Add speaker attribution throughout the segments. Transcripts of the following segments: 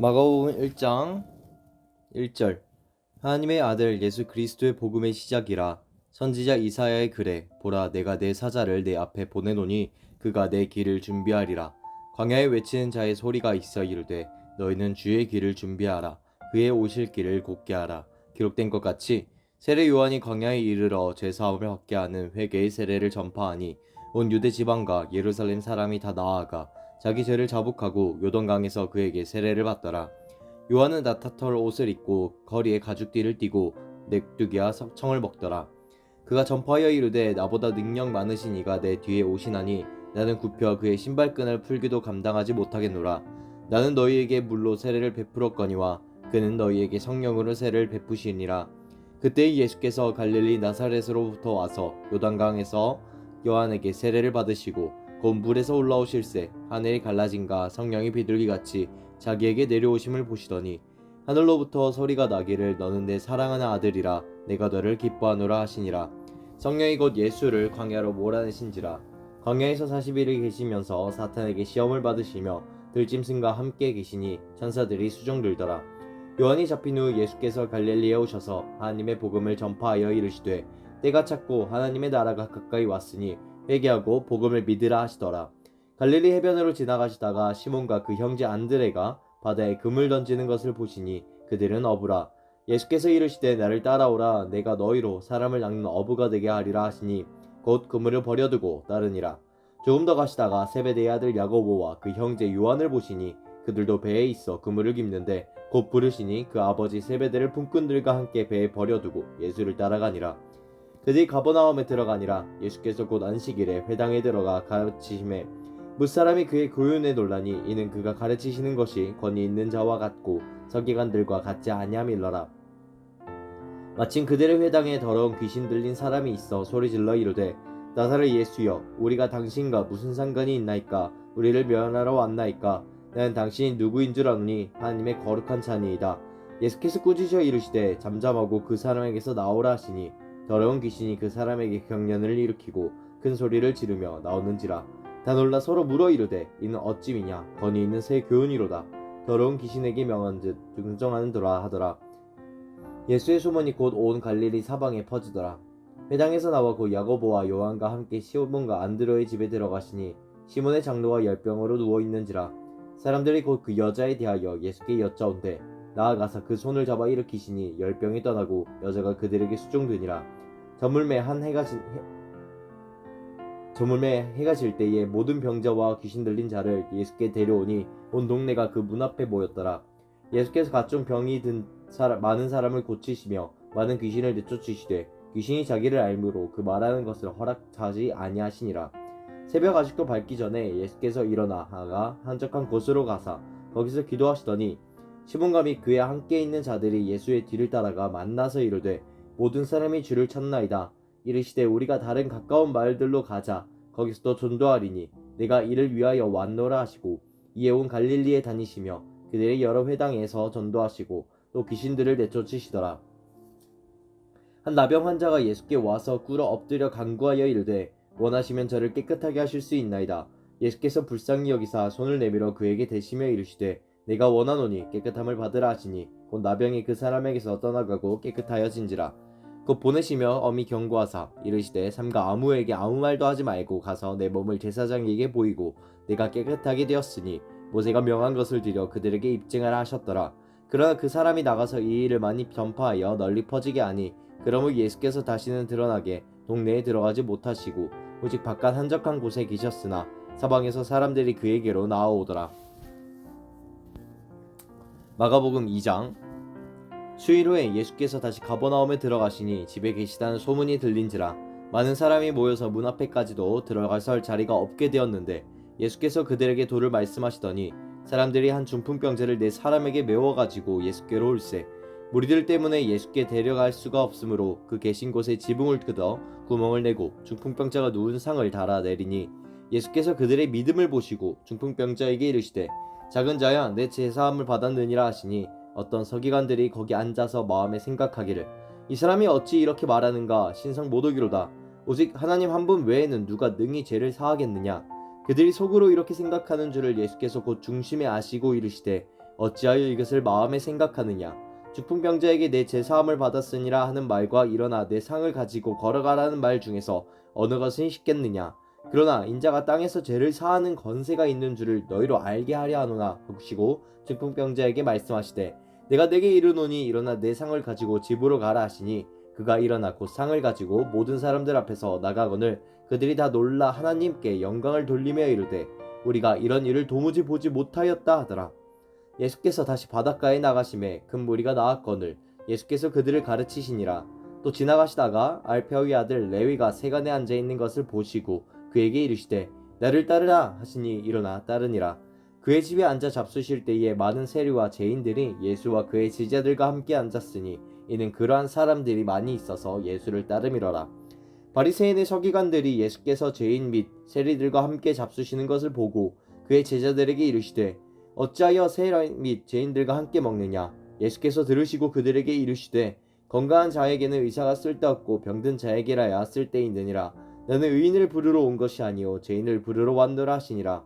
Speaker 1: 마가복음 1장 1절 하나님의 아들 예수 그리스도의 복음의 시작이라. 선지자 이사야의 글에 보라 내가 내 사자를 내 앞에 보내노니 그가 내 길을 준비하리라. 광야에 외치는 자의 소리가 있어 이르되 너희는 주의 길을 준비하라. 그의 오실 길을 곧게 하라. 기록된 것 같이 세례 요한이 광야에 이르러 죄사함을 받게 하는 회개의 세례를 전파하니 온 유대 지방과 예루살렘 사람이 다 나아가 자기 죄를 자복하고 요단강에서 그에게 세례를 받더라. 요한은 나타털 옷을 입고 거리에 가죽띠를 띠고 넥두기와 석청을 먹더라. 그가 전파하여 이르되 나보다 능력 많으신 이가 내 뒤에 오시나니 나는 굽혀 그의 신발끈을 풀기도 감당하지 못하겠노라. 나는 너희에게 물로 세례를 베풀었거니와 그는 너희에게 성령으로 세례를 베푸시니라. 그때 예수께서 갈릴리 나사렛으로부터 와서 요단강에서 요한에게 세례를 받으시고 곧 물에서 올라오실새 하늘이 갈라진가 성령이 비둘기같이 자기에게 내려오심을 보시더니 하늘로부터 소리가 나기를 너는 내 사랑하는 아들이라 내가 너를 기뻐하노라 하시니라. 성령이 곧 예수를 광야로 몰아내신지라. 광야에서 40일을 계시면서 사탄에게 시험을 받으시며 들짐승과 함께 계시니 천사들이 수종들더라. 요한이 잡힌 후 예수께서 갈릴리에 오셔서 하나님의 복음을 전파하여 이르시되 때가 찼고 하나님의 나라가 가까이 왔으니 회개하고 복음을 믿으라 하시더라. 갈릴리 해변으로 지나가시다가 시몬과 그 형제 안드레가 바다에 그물 던지는 것을 보시니 그들은 어부라. 예수께서 이르시되 나를 따라오라. 내가 너희로 사람을 낚는 어부가 되게 하리라 하시니 곧 그물을 버려두고 따르니라. 조금 더 가시다가 세베대의 아들 야고보와 그 형제 요한을 보시니 그들도 배에 있어 그물을 깁는데 곧 부르시니 그 아버지 세베대를 품꾼들과 함께 배에 버려두고 예수를 따라가니라. 그들이 가버나움에 들어가니라. 예수께서 곧 안식일에 회당에 들어가 가르치심에 무사람이 그의 교훈에 놀라니 이는 그가 가르치시는 것이 권위 있는 자와 같고 서기관들과 같지 아니함일러라. 마침 그들의 회당에 더러운 귀신 들린 사람이 있어 소리질러 이르되 나사렛 예수여 우리가 당신과 무슨 상관이 있나이까. 우리를 멸하러 왔나이까. 나는 당신이 누구인 줄 아노니 하나님의 거룩한 자니이다. 예수께서 꾸짖으셔 이르시되 잠잠하고 그 사람에게서 나오라 하시니 더러운 귀신이 그 사람에게 경련을 일으키고 큰 소리를 지르며 나오는지라. 다 놀라 서로 물어 이르되 이는 어찌미냐. 권위 있는 새 교훈이로다. 더러운 귀신에게 명한즉 등정하는도라 하더라. 예수의 소문이 곧 온 갈릴리 사방에 퍼지더라. 회당에서 나와 곧 야고보와 요한과 함께 시몬과 안드레의 집에 들어가시니 시몬의 장로가 열병으로 누워있는지라. 사람들이 곧 그 여자에 대하여 예수께 여짜온대 나아가서 그 손을 잡아 일으키시니 열병이 떠나고 여자가 그들에게 수종되니라. 저물매 해가 질 때에 모든 병자와 귀신 들린 자를 예수께 데려오니 온 동네가 그 문 앞에 모였더라. 예수께서 각종 병이 든 많은 사람을 고치시며 많은 귀신을 내쫓으시되 귀신이 자기를 알므로 그 말하는 것을 허락하지 아니하시니라. 새벽 아직도 밝기 전에 예수께서 일어나가 한적한 곳으로 가사 거기서 기도하시더니 시몬과 및 그에 함께 있는 자들이 예수의 뒤를 따라가 만나서 이르되 모든 사람이 주를 찾나이다. 이르시되 우리가 다른 가까운 마을들로 가자. 거기서도 전도하리니 내가 이를 위하여 왔노라 하시고 이에 온 갈릴리에 다니시며 그들의 여러 회당에서 전도하시고 또 귀신들을 내쫓으시더라. 한 나병 환자가 예수께 와서 꿇어 엎드려 간구하여 이르되 원하시면 저를 깨끗하게 하실 수 있나이다. 예수께서 불쌍히 여기사 손을 내밀어 그에게 대시며 이르시되 내가 원하노니 깨끗함을 받으라 하시니 곧 나병이 그 사람에게서 떠나가고 깨끗하여진지라. 곧 보내시며 엄히 경고하사 이르시되 삼가 아무에게 아무 말도 하지 말고 가서 내 몸을 제사장에게 보이고 내가 깨끗하게 되었으니 모세가 명한 것을 드려 그들에게 입증하라 하셨더라. 그러나 그 사람이 나가서 이 일을 많이 전파하여 널리 퍼지게 하니 그러므로 예수께서 다시는 드러나게 동네에 들어가지 못하시고 오직 바깥 한적한 곳에 계셨으나 사방에서 사람들이 그에게로 나아오더라. 마가복음 2장 수일 후에 예수께서 다시 가버나움에 들어가시니 집에 계시다는 소문이 들린지라. 많은 사람이 모여서 문 앞에까지도 들어가설 자리가 없게 되었는데 예수께서 그들에게 도를 말씀하시더니 사람들이 한 중풍병자를 네 사람에게 메워가지고 예수께로 올세 무리들 때문에 예수께 데려갈 수가 없으므로 그 계신 곳에 지붕을 뜯어 구멍을 내고 중풍병자가 누운 상을 달아 내리니 예수께서 그들의 믿음을 보시고 중풍병자에게 이르시되 작은 자야 내 제사함을 받았느니라 하시니 어떤 서기관들이 거기 앉아서 마음에 생각하기를 이 사람이 어찌 이렇게 말하는가. 신성 모독이로다. 오직 하나님 한 분 외에는 누가 능히 죄를 사하겠느냐. 그들이 속으로 이렇게 생각하는 줄을 예수께서 곧 중심에 아시고 이르시되 어찌하여 이것을 마음에 생각하느냐? 죽풍병자에게 내 제사함을 받았으니라 하는 말과 일어나 내 상을 가지고 걸어가라는 말 중에서 어느 것은 쉽겠느냐? 그러나 인자가 땅에서 죄를 사하는 권세가 있는 줄을 너희로 알게 하려 하노라 하시고 죽풍병자에게 말씀하시되 내가 내게 이르노니 일어나 내 상을 가지고 집으로 가라 하시니 그가 일어나 곧 상을 가지고 모든 사람들 앞에서 나가거늘 그들이 다 놀라 하나님께 영광을 돌리며 이르되 우리가 이런 일을 도무지 보지 못하였다 하더라. 예수께서 다시 바닷가에 나가심에 큰 무리가 나왔거늘 예수께서 그들을 가르치시니라. 또 지나가시다가 알페오의 아들 레위가 세간에 앉아 있는 것을 보시고 그에게 이르시되 나를 따르라 하시니 일어나 따르니라. 그의 집에 앉아 잡수실 때에 많은 세리와 죄인들이 예수와 그의 제자들과 함께 앉았으니 이는 그러한 사람들이 많이 있어서 예수를 따름이러라. 바리새인의 서기관들이 예수께서 죄인 및 세리들과 함께 잡수시는 것을 보고 그의 제자들에게 이르시되 어찌하여 세리 및 죄인들과 함께 먹느냐? 예수께서 들으시고 그들에게 이르시되 건강한 자에게는 의사가 쓸데없고 병든 자에게라야 쓸데있느니라. 나는 의인을 부르러 온 것이 아니요 죄인을 부르러 왔노라 하시니라.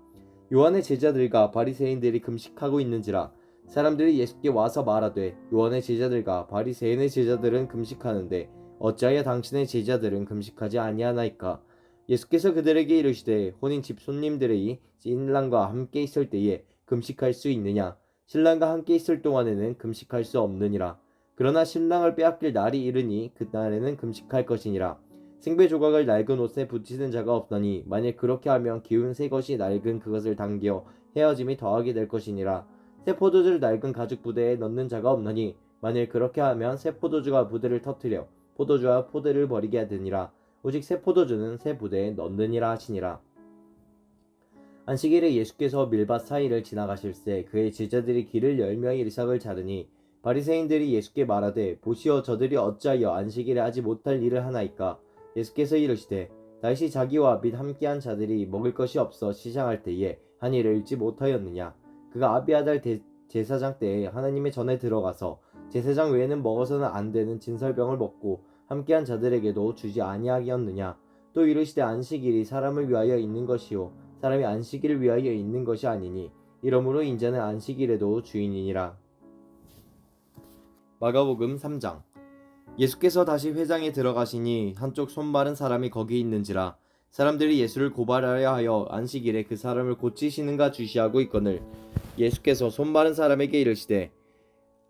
Speaker 1: 요한의 제자들과 바리새인들이 금식하고 있는지라. 사람들이 예수께 와서 말하되 요한의 제자들과 바리새인의 제자들은 금식하는데 어찌하여 당신의 제자들은 금식하지 아니하나이까? 예수께서 그들에게 이르시되 혼인 집 손님들이 신랑과 함께 있을 때에 금식할 수 있느냐? 신랑과 함께 있을 동안에는 금식할 수 없느니라. 그러나 신랑을 빼앗길 날이 이르니 그날에는 금식할 것이니라. 생배 조각을 낡은 옷에 붙이는 자가 없나니 만일 그렇게 하면 기운 새 것이 낡은 그것을 당겨 헤어짐이 더하게 될 것이니라. 새 포도주를 낡은 가죽 부대에 넣는 자가 없나니 만일 그렇게 하면 새 포도주가 부대를 터뜨려 포도주와 포대를 버리게 되니라. 오직 새 포도주는 새 부대에 넣느니라 하시니라. 안식일에 예수께서 밀밭 사이를 지나가실새 그의 제자들이 길을 열며 이삭을 자르니 바리새인들이 예수께 말하되 보시오 저들이 어찌하여 안식일에 하지 못할 일을 하나이까? 예수께서 이르시되 다시 자기와 및 함께한 자들이 먹을 것이 없어 시장할 때에 한 일을 잃지 못하였느냐? 그가 아비아달 제사장 때에 하나님의 전에 들어가서 제사장 외에는 먹어서는 안 되는 진설병을 먹고 함께한 자들에게도 주지 아니하였느냐? 또 이르시되 안식일이 사람을 위하여 있는 것이요 사람이 안식일을 위하여 있는 것이 아니니 이러므로 인자는 안식일에도 주인이니라. 마가복음 3장. 예수께서 다시 회당에 들어가시니 한쪽 손 마른 사람이 거기 있는지라. 사람들이 예수를 고발하려 하여 안식일에 그 사람을 고치시는가 주시하고 있거늘 예수께서 손 마른 사람에게 이르시되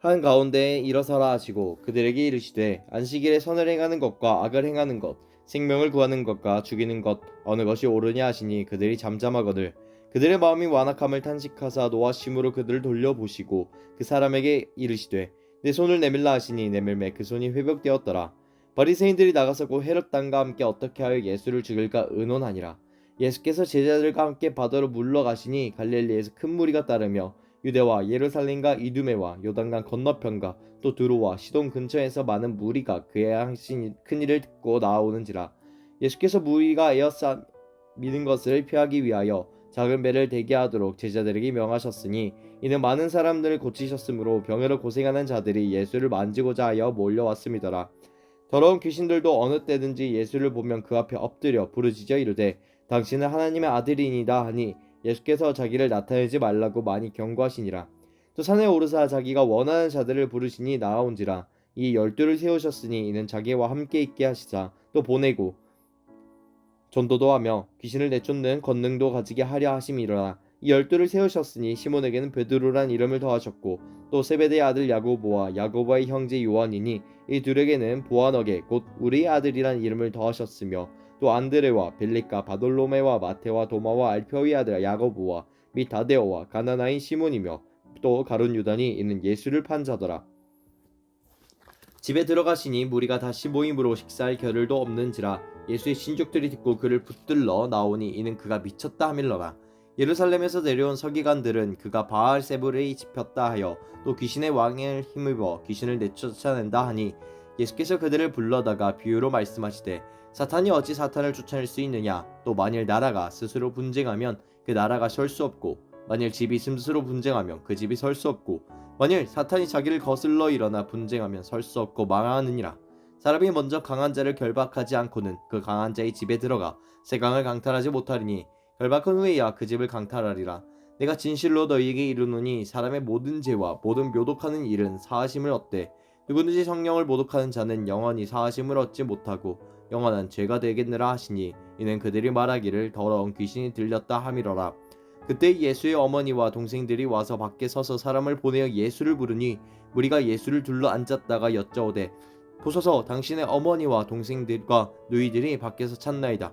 Speaker 1: 한 가운데에 일어서라 하시고 그들에게 이르시되 안식일에 선을 행하는 것과 악을 행하는 것 생명을 구하는 것과 죽이는 것 어느 것이 옳으냐 하시니 그들이 잠잠하거늘 그들의 마음이 완악함을 탄식하사 노하심으로 그들을 돌려보시고 그 사람에게 이르시되 내 손을 내밀라 하시니 내밀매 그 손이 회복되었더라. 바리새인들이 나가서고 헤롯 당과 함께 어떻게 하여 예수를 죽일까 의논하니라. 예수께서 제자들과 함께 바다로 물러가시니 갈릴리에서 큰 무리가 따르며 유대와 예루살렘과 이두메와 요단강 건너편과 또 두로와 시돈 근처에서 많은 무리가 그의 하신 큰 일을 듣고 나아오는지라. 예수께서 무리가 에어싸 미는 것을 피하기 위하여 작은 배를 대게 하도록 제자들에게 명하셨으니 이는 많은 사람들을 고치셨으므로 병으로 고생하는 자들이 예수를 만지고자 하여 몰려왔음이더라. 더러운 귀신들도 어느 때든지 예수를 보면 그 앞에 엎드려 부르짖어 이르되 당신은 하나님의 아들이니이다 하니 예수께서 자기를 나타내지 말라고 많이 경고하시니라. 또 산에 오르사 자기가 원하는 자들을 부르시니 나아온지라. 이 12를 세우셨으니 이는 자기와 함께 있게 하시자 또 보내고 전도도 하며 귀신을 내쫓는 권능도 가지게 하려 하심이로라. 이 12를 세우셨으니 시몬에게는 베드로란 이름을 더하셨고 또 세베대의 아들 야고보와 야고보의 형제 요한이니 이 둘에게는 보아너게 곧 우리의 아들이란 이름을 더하셨으며 또 안드레와 벨리과 바돌로메와 마테와 도마와 알페오의 아들 야고보와 및 다데오와 가나나인 시몬이며 또 가룟 유다니 이는 예수를 판 자더라. 집에 들어가시니 무리가 다시 모임으로 식사할 겨를도 없는지라. 예수의 신족들이 듣고 그를 붙들러 나오니 이는 그가 미쳤다 하밀러라. 예루살렘에서 내려온 서기관들은 그가 바알세불에 집혔다 하여 또 귀신의 왕을 힘입어 귀신을 내쫓아낸다 하니 예수께서 그들을 불러다가 비유로 말씀하시되 사탄이 어찌 사탄을 쫓아낼 수 있느냐? 또 만일 나라가 스스로 분쟁하면 그 나라가 설 수 없고 만일 집이 스스로 분쟁하면 그 집이 설 수 없고 만일 사탄이 자기를 거슬러 일어나 분쟁하면 설 수 없고 망하느니라. 사람이 먼저 강한 자를 결박하지 않고는 그 강한 자의 집에 들어가 세강을 강탈하지 못하리니 결박한 후에야 그 집을 강탈하리라. 내가 진실로 너희에게 이르노니 사람의 모든 죄와 모든 묘독하는 일은 사하심을 얻되 누구든지 성령을 모독하는 자는 영원히 사하심을 얻지 못하고 영원한 죄가 되겠느라 하시니 이는 그들이 말하기를 더러운 귀신이 들렸다 함이로라. 그때 예수의 어머니와 동생들이 와서 밖에 서서 사람을 보내어 예수를 부르니 무리가 예수를 둘러 앉았다가 여짜오되 보소서 당신의 어머니와 동생들과 누이들이 밖에서 찾나이다.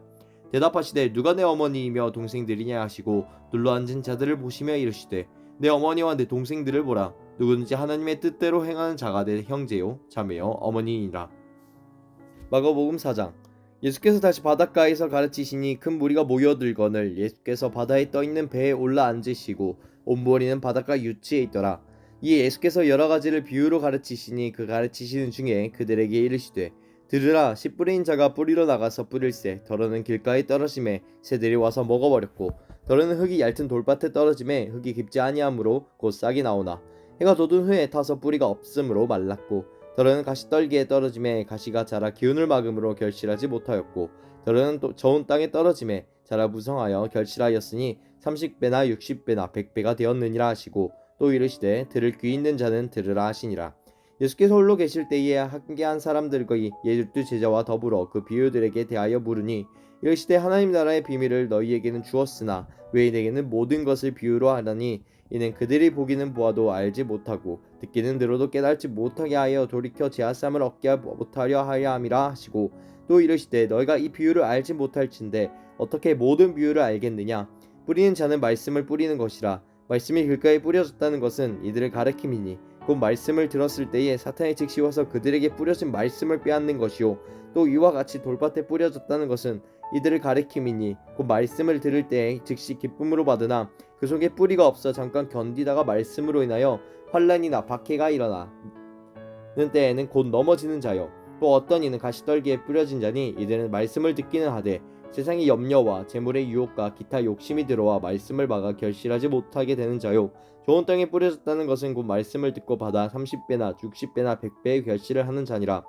Speaker 1: 대답하시되 누가 내 어머니이며 동생들이냐 하시고 둘러앉은 자들을 보시며 이르시되 내 어머니와 내 동생들을 보라. 누구든지 하나님의 뜻대로 행하는 자가 내 형제요 자매요 어머니이니라. 마가복음 4장. 예수께서 다시 바닷가에서 가르치시니 큰 무리가 모여들거늘 예수께서 바다에 떠있는 배에 올라 앉으시고 온무리는 바닷가 유치에 있더라. 이에 예수께서 여러 가지를 비유로 가르치시니 그 가르치시는 중에 그들에게 이르시되 들으라. 씨 뿌린 자가 뿌리러 나가서 뿌릴새 더러는 길가에 떨어짐에 새들이 와서 먹어버렸고 더러는 흙이 얇은 돌밭에 떨어짐에 흙이 깊지 아니하므로 곧 싹이 나오나 해가 돋은 후에 타서 뿌리가 없으므로 말랐고 더러는 가시떨기에 떨어짐에 가시가 자라 기운을 막음으로 결실하지 못하였고 더러는 또 저온 땅에 떨어짐에 자라 무성하여 결실하였으니 30배나 60배나 100배가 되었느니라 하시고 또 이르시되 들을 귀 있는 자는 들으라 하시니라. 예수께서 홀로 계실 때에 함께한 사람들과 열두 제자와 더불어 그 비유들에게 대하여 물으니 이르시되 하나님 나라의 비밀을 너희에게는 주었으나 외인에게는 모든 것을 비유로 하라니 이는 그들이 보기는 보아도 알지 못하고 듣기는 들어도 깨닫지 못하게 하여 돌이켜 제하삼을 얻게 못하려 하려 함이라 하시고 또 이르시되 너희가 이 비유를 알지 못할진대 어떻게 모든 비유를 알겠느냐. 뿌리는 자는 말씀을 뿌리는 것이라. 말씀이 길가에 뿌려졌다는 것은 이들을 가리킴이니 곧 말씀을 들었을 때에 사탄이 즉시 와서 그들에게 뿌려진 말씀을 빼앗는 것이요 또 이와 같이 돌밭에 뿌려졌다는 것은 이들을 가리킴이니 곧 말씀을 들을 때에 즉시 기쁨으로 받으나 그 속에 뿌리가 없어 잠깐 견디다가 말씀으로 인하여 환난이나 박해가 일어나는 때에는 곧 넘어지는 자요 또 어떤 이는 가시떨기에 뿌려진 자니 이들은 말씀을 듣기는 하되 세상의 염려와 재물의 유혹과 기타 욕심이 들어와 말씀을 막아 결실하지 못하게 되는 자요 좋은 땅에 뿌려졌다는 것은 곧 말씀을 듣고 받아 30배나 60배나 100배의 결실을 하는 자니라.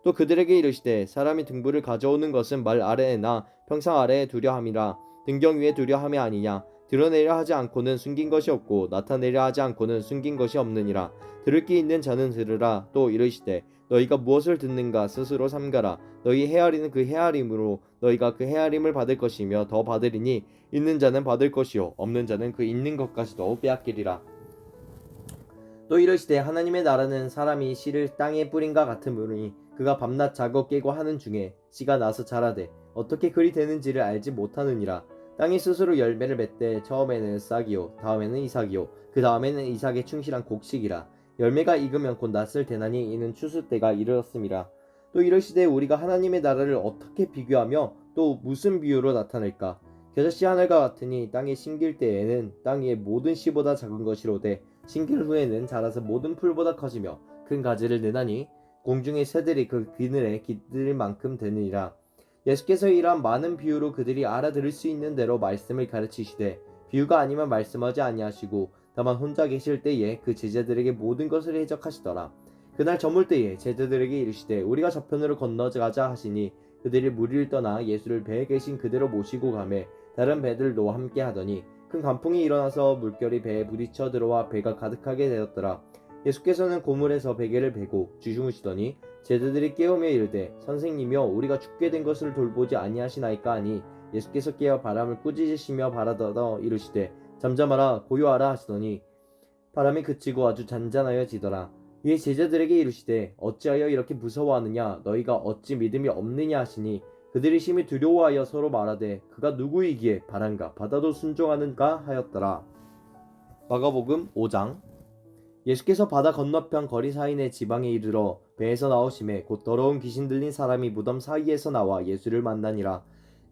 Speaker 1: 또 그들에게 이르시되 사람이 등불을 가져오는 것은 말 아래에나 평상 아래에 두려 함이라. 등경 위에 두려 함이 아니냐. 드러내려 하지 않고는 숨긴 것이 없고 나타내려 하지 않고는 숨긴 것이 없느니라. 들을 귀 있는 자는 들으라. 또 이르시되 너희가 무엇을 듣는가 스스로 삼가라. 너희 헤아리는 그 헤아림으로 너희가 그 헤아림을 받을 것이며 더 받으리니 있는 자는 받을 것이요 없는 자는 그 있는 것까지도 빼앗기리라. 또 이르시되 하나님의 나라는 사람이 씨를 땅에 뿌린과 같으므니 그가 밤낮 자고 깨고 하는 중에 씨가 나서 자라되 어떻게 그리 되는지를 알지 못하느니라. 땅이 스스로 열매를 맺되 처음에는 싹이요 다음에는 이삭이요 그 다음에는 이삭에 충실한 곡식이라. 열매가 익으면 곧 낫을 되나니 이는 추수 때가 이르렀음이라. 또 이르시되 우리가 하나님의 나라를 어떻게 비교하며 또 무슨 비유로 나타낼까. 겨자씨 하늘과 같으니 땅에 심길 때에는 땅의 모든 씨보다 작은 것이로되 심길 후에는 자라서 모든 풀보다 커지며 큰 가지를 내나니 공중의 새들이 그 그늘에 깃들 만큼 되느니라. 예수께서 이러한 많은 비유로 그들이 알아들을 수 있는 대로 말씀을 가르치시되 비유가 아니면 말씀하지 아니하시고 다만 혼자 계실 때에 그 제자들에게 모든 것을 해적하시더라. 그날 저물 때에 제자들에게 이르시되 우리가 저편으로 건너가자 하시니 그들이 무리를 떠나 예수를 배에 계신 그대로 모시고 가매 다른 배들도 함께 하더니 큰 간풍이 일어나서 물결이 배에 부딪혀 들어와 배가 가득하게 되었더라. 예수께서는 고물에서 베개를 베고 주무시더니 제자들이 깨우며 이르되 선생님이여 우리가 죽게 된 것을 돌보지 아니하시나이까 하니 예수께서 깨어 바람을 꾸짖으시며 바라더더 이르시되 잠잠하라 고요하라 하시더니 바람이 그치고 아주 잔잔하여지더라. 이에 제자들에게 이르시되 어찌하여 이렇게 무서워하느냐 너희가 어찌 믿음이 없느냐 하시니 그들이 심히 두려워하여 서로 말하되 그가 누구이기에 바람과 바다도 순종하는가 하였더라. 마가복음 5장. 예수께서 바다 건너편 거리 사이의 지방에 이르러 배에서 나오심에 곧 더러운 귀신 들린 사람이 무덤 사이에서 나와 예수를 만나니라.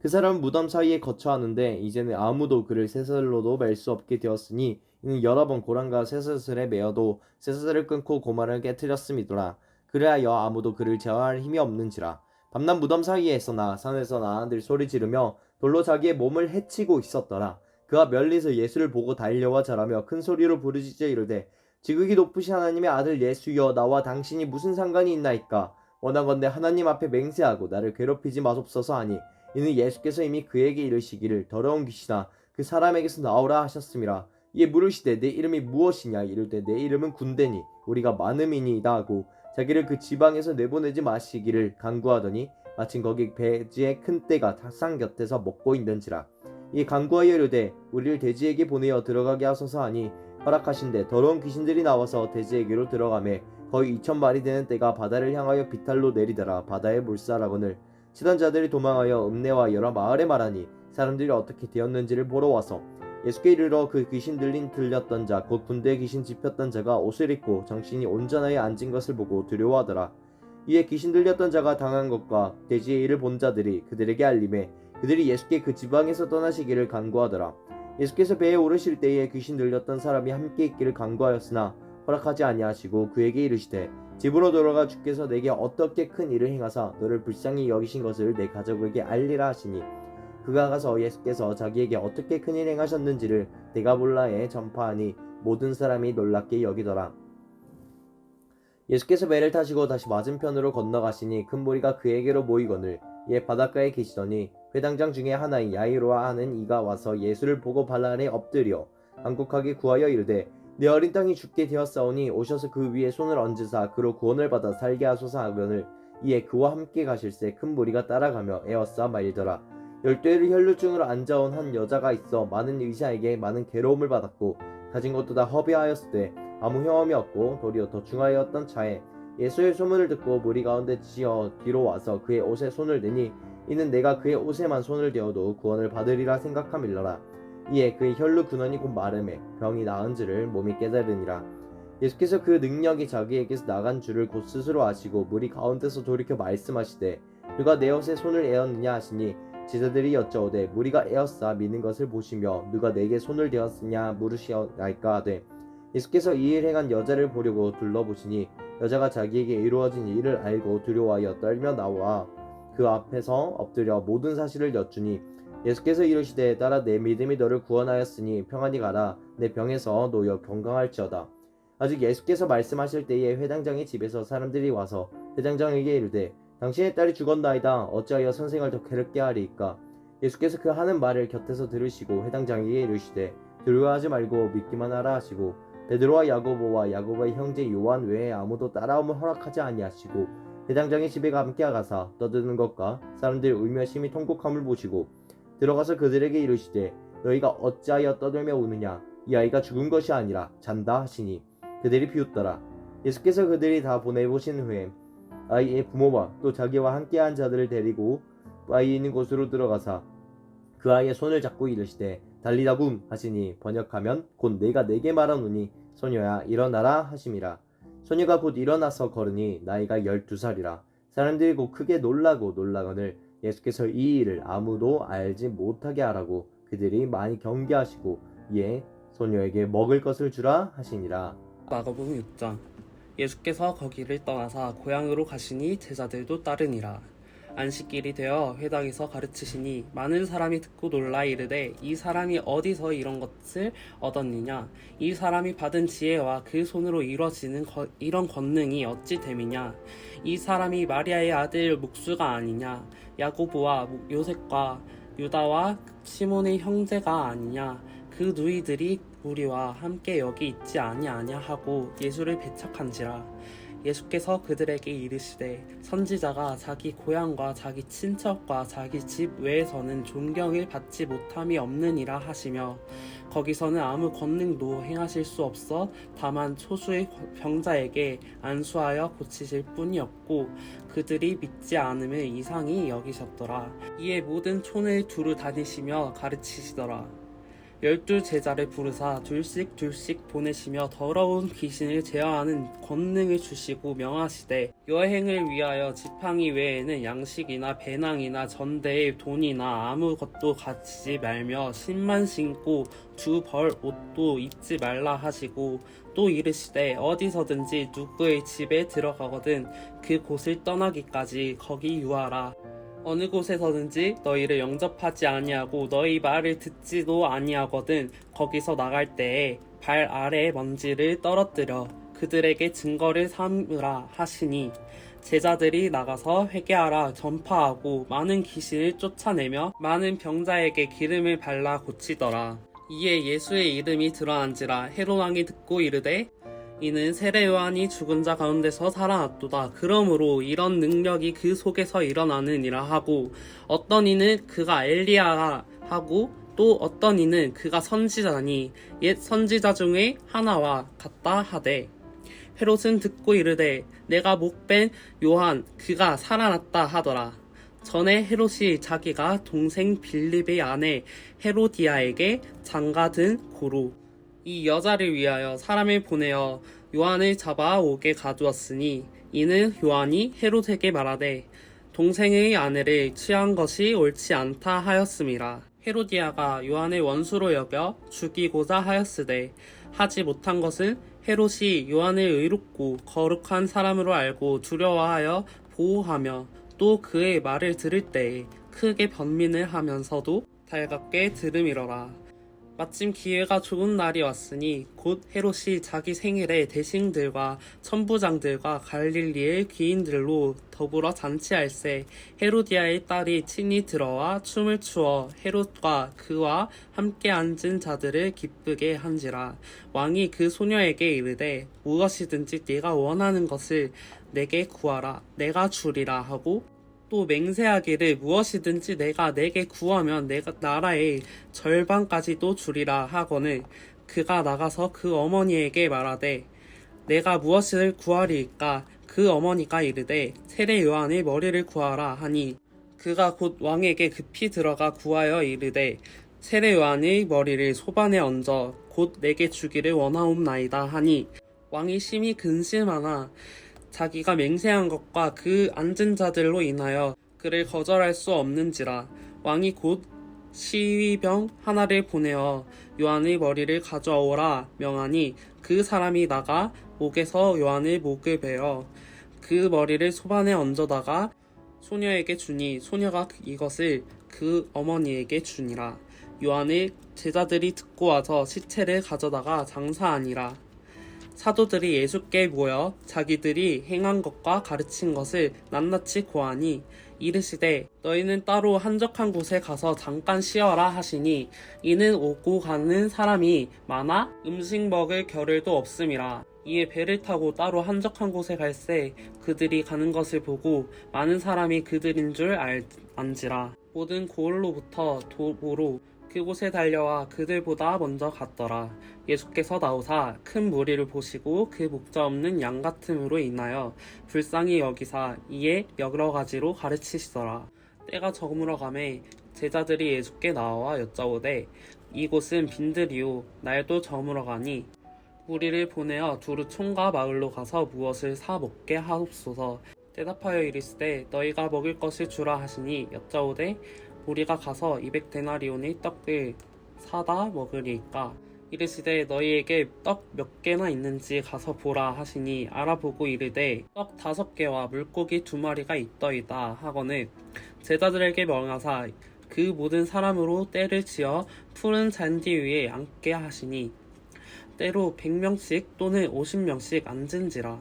Speaker 1: 그 사람은 무덤 사이에 거처하는데 이제는 아무도 그를 쇠사슬로도 맬 수 없게 되었으니 이는 여러 번 고랑과 쇠사슬에 매어도 쇠사슬을 끊고 고마를 깨뜨렸음이더라. 그래하여 아무도 그를 제어할 힘이 없는지라. 밤낮 무덤 사이에서나 산에서나 늘 소리 지르며 돌로 자기의 몸을 해치고 있었더라. 그가 멀리서 예수를 보고 달려와 절하며 큰 소리로 부르짖어 이르되 지극히 높으신 하나님의 아들 예수여 나와 당신이 무슨 상관이 있나이까. 원하건대 하나님 앞에 맹세하고 나를 괴롭히지 마옵소서 하니 이는 예수께서 이미 그에게 이르시기를 더러운 귀신아 그 사람에게서 나오라 하셨음이라. 이에 물으시되 내 이름이 무엇이냐 이르되 내 이름은 군대니 우리가 많음이니이다 하고 자기를 그 지방에서 내보내지 마시기를 간구하더니 마침 거기 배지에 큰 떼가 닭상 곁에서 먹고 있는지라. 이 간구하여 이르되 우리를 돼지에게 보내어 들어가게 하소서 하니 허락하신대 더러운 귀신들이 나와서 돼지에게로 들어가매 거의 2,000마리 되는 떼가 바다를 향하여 비탈로 내리더라. 바다에 몰살하거늘 치던 자들이 도망하여 읍내와 여러 마을에 말하니 사람들이 어떻게 되었는지를 보러 와서 예수께 이르러 그 귀신 들렸던 자 곧 군대에 귀신 집혔던 자가 옷을 입고 정신이 온전하여 앉은 것을 보고 두려워하더라. 이에 귀신 들렸던 자가 당한 것과 돼지의 일을 본 자들이 그들에게 알림해 그들이 예수께 그 지방에서 떠나시기를 간구하더라. 예수께서 배에 오르실 때에 귀신 들렸던 사람이 함께 있기를 간구하였으나 허락하지 아니하시고 그에게 이르시되 집으로 돌아가 주께서 내게 어떻게 큰 일을 행하사 너를 불쌍히 여기신 것을 내 가족에게 알리라 하시니 그가 가서 예수께서 자기에게 어떻게 큰 일 행하셨는지를 데가볼라에 전파하니 모든 사람이 놀랍게 여기더라. 예수께서 배를 타시고 다시 맞은편으로 건너가시니 큰 무리가 그에게로 모이거늘 이에 바닷가에 계시더니 회당장 중에 하나인 야이로와 하는 이가 와서 예수를 보고 발 아래 엎드려 간곡하게 구하여 이르되 내 어린 땅이 죽게 되었사오니 오셔서 그 위에 손을 얹으사 그로 구원을 받아 살게 하소서 하거늘 이에 그와 함께 가실새 큰 무리가 따라가며 에워싸 말리더라. 12를 혈루증으로 앉아온 한 여자가 있어 많은 의사에게 많은 괴로움을 받았고 가진 것도 다 허비하였으되 아무 혐험이 없고 도리어 더 중하였던 차에 예수의 소문을 듣고 무리 가운데 지어 뒤로 와서 그의 옷에 손을 대니 이는 내가 그의 옷에만 손을 대어도 구원을 받으리라 생각함일러라. 이에 그의 혈루 근원이 곧 마름에 병이 나은지를 몸이 깨달으니라. 예수께서 그 능력이 자기에게서 나간 줄을 곧 스스로 아시고 무리 가운데서 돌이켜 말씀하시되 누가 내 옷에 손을 에었느냐 하시니 제자들이 여짜오되 무리가 에어싸 미는 것을 보시며 누가 내게 손을 대었으냐 물으시옵나이까 하되 예수께서 이 일 행한 여자를 보려고 둘러보시니 여자가 자기에게 이루어진 일을 알고 두려워하여 떨며 나와 그 앞에서 엎드려 모든 사실을 여쭈니 예수께서 이르시되 따라 내 믿음이 너를 구원하였으니 평안히 가라 내 병에서 놓여 건강할지어다. 아직 예수께서 말씀하실 때에 회당장의 집에서 사람들이 와서 회당장에게 이르되 당신의 딸이 죽었나이다. 어찌하여 선생을 더 괴롭게 하리이까? 예수께서 그 하는 말을 곁에서 들으시고 회당장에게 이르시되 두려워하지 말고 믿기만 하라 하시고 베드로와 야고보와 야고보의 형제 요한 외에 아무도 따라옴을 허락하지 아니하시고 회당장의 집에 함께 가사 떠드는 것과 사람들이 울며 심히 통곡함을 보시고 들어가서 그들에게 이르시되 너희가 어찌하여 떠들며 우느냐? 이 아이가 죽은 것이 아니라 잔다 하시니 그들이 비웃더라. 예수께서 그들이 다 보내보신 후에 아이의 부모와 또 자기와 함께한 자들을 데리고 아이 있는 곳으로 들어가사 그 아이의 손을 잡고 이르시되 달리다굼 하시니 번역하면 곧 내가 내게 말하노니 소녀야 일어나라 하심이라. 소녀가 곧 일어나서 걸으니 나이가 12살이라. 사람들이 곧 크게 놀라거늘 예수께서 이 일을 아무도 알지 못하게 하라고 그들이 많이 경계하시고 이에 소녀에게 먹을 것을 주라 하시니라.
Speaker 2: 마가복음 6장. 예수께서 거기를 떠나사 고향으로 가시니 제자들도 따르니라. 안식일이 되어 회당에서 가르치시니 많은 사람이 듣고 놀라 이르되 이 사람이 어디서 이런 것을 얻었느냐? 이 사람이 받은 지혜와 그 손으로 이루어지는 이런 권능이 어찌 됨이냐? 이 사람이 마리아의 아들 목수가 아니냐? 야고보와 요셉과 유다와 시몬의 형제가 아니냐? 그 누이들이 우리와 함께 여기 있지 아니하냐 하고 예수를 배척한지라. 예수께서 그들에게 이르시되 선지자가 자기 고향과 자기 친척과 자기 집 외에서는 존경을 받지 못함이 없느니라 하시며 거기서는 아무 권능도 행하실 수 없어 다만 소수의 병자에게 안수하여 고치실 뿐이었고 그들이 믿지 않음을 이상히 여기셨더라. 이에 모든 촌을 두루 다니시며 가르치시더라. 12 제자를 부르사 둘씩 보내시며 더러운 귀신을 제어하는 권능을 주시고 명하시되 여행을 위하여 지팡이 외에는 양식이나 배낭이나 전대에 돈이나 아무것도 가지지 말며 신만 신고 두 벌 옷도 입지 말라 하시고 또 이르시되 어디서든지 누구의 집에 들어가거든 그 곳을 떠나기까지 거기 유하라. 어느 곳에서든지 너희를 영접하지 아니하고 너희 말을 듣지도 아니하거든 거기서 나갈 때에 발 아래 먼지를 떨어뜨려 그들에게 증거를 삼으라 하시니 제자들이 나가서 회개하라 전파하고 많은 귀신을 쫓아내며 많은 병자에게 기름을 발라 고치더라. 이에 예수의 이름이 드러난지라 헤롯 왕이 듣고 이르되 이는 세례 요한이 죽은 자 가운데서 살아났도다. 그러므로 이런 능력이 그 속에서 일어나느니라 하고 어떤 이는 그가 엘리야라 하고 또 어떤 이는 그가 선지자니 옛 선지자 중에 하나와 같다 하되 헤롯은 듣고 이르되 내가 목벤 요한 그가 살아났다 하더라. 전에 헤롯이 자기가 동생 빌립의 아내 헤로디아에게 장가든 고로 이 여자를 위하여 사람을 보내어 요한을 잡아 오게 가두었으니 이는 요한이 헤롯에게 말하되 동생의 아내를 취한 것이 옳지 않다 하였음이라. 헤로디아가 요한을 원수로 여겨 죽이고자 하였으되 하지 못한 것은 헤롯이 요한을 의롭고 거룩한 사람으로 알고 두려워하여 보호하며 또 그의 말을 들을 때에 크게 번민을 하면서도 달갑게 들음이러라. 마침 기회가 좋은 날이 왔으니 곧 헤롯이 자기 생일에 대신들과 천부장들과 갈릴리의 귀인들로 더불어 잔치할세 헤로디아의 딸이 친히 들어와 춤을 추어 헤롯과 그와 함께 앉은 자들을 기쁘게 한지라. 왕이 그 소녀에게 이르되 무엇이든지 네가 원하는 것을 내게 구하라 내가 주리라 하고 또 맹세하기를 무엇이든지 내가 내게 구하면 내가 나라의 절반까지도 주리라 하거늘 그가 나가서 그 어머니에게 말하되 내가 무엇을 구하리이까. 그 어머니가 이르되 세례 요한의 머리를 구하라 하니 그가 곧 왕에게 급히 들어가 구하여 이르되 세례 요한의 머리를 소반에 얹어 곧 내게 주기를 원하옵나이다 하니 왕이 심히 근심하나 자기가 맹세한 것과 그 앉은 자들로 인하여 그를 거절할 수 없는지라. 왕이 곧 시위병 하나를 보내어 요한의 머리를 가져오라 명하니 그 사람이 나가 목에서 요한의 목을 베어 그 머리를 소반에 얹어다가 소녀에게 주니 소녀가 이것을 그 어머니에게 주니라. 요한의 제자들이 듣고 와서 시체를 가져다가 장사하니라. 사도들이 예수께 모여 자기들이 행한 것과 가르친 것을 낱낱이 고하니 이르시되 너희는 따로 한적한 곳에 가서 잠깐 쉬어라 하시니 이는 오고 가는 사람이 많아 음식 먹을 겨를도 없음이라. 이에 배를 타고 따로 한적한 곳에 갈새 그들이 가는 것을 보고 많은 사람이 그들인 줄 안지라. 모든 고을로부터 도보로 그곳에 달려와 그들보다 먼저 갔더라. 예수께서 나오사 큰 무리를 보시고 그 목자 없는 양 같음으로 인하여 불쌍히 여기사 이에 여러 가지로 가르치시더라. 때가 저물어 가매 제자들이 예수께 나와 여짜오되 이곳은 빈들이요 날도 저물어 가니 무리를 보내어 두루 촌과 마을로 가서 무엇을 사 먹게 하옵소서. 대답하여 이르시되 너희가 먹을 것을 주라 하시니 여짜오되 우리가 가서 200데나리온의 떡을 사다 먹으리이까. 이르시되 너희에게 떡 몇 개나 있는지 가서 보라 하시니 알아보고 이르되 떡 5개와 물고기 2마리가 있더이다 하거늘 제자들에게 명하사 그 모든 사람으로 떼를 지어 푸른 잔디 위에 앉게 하시니 때로 100명씩 또는 50명씩 앉은지라.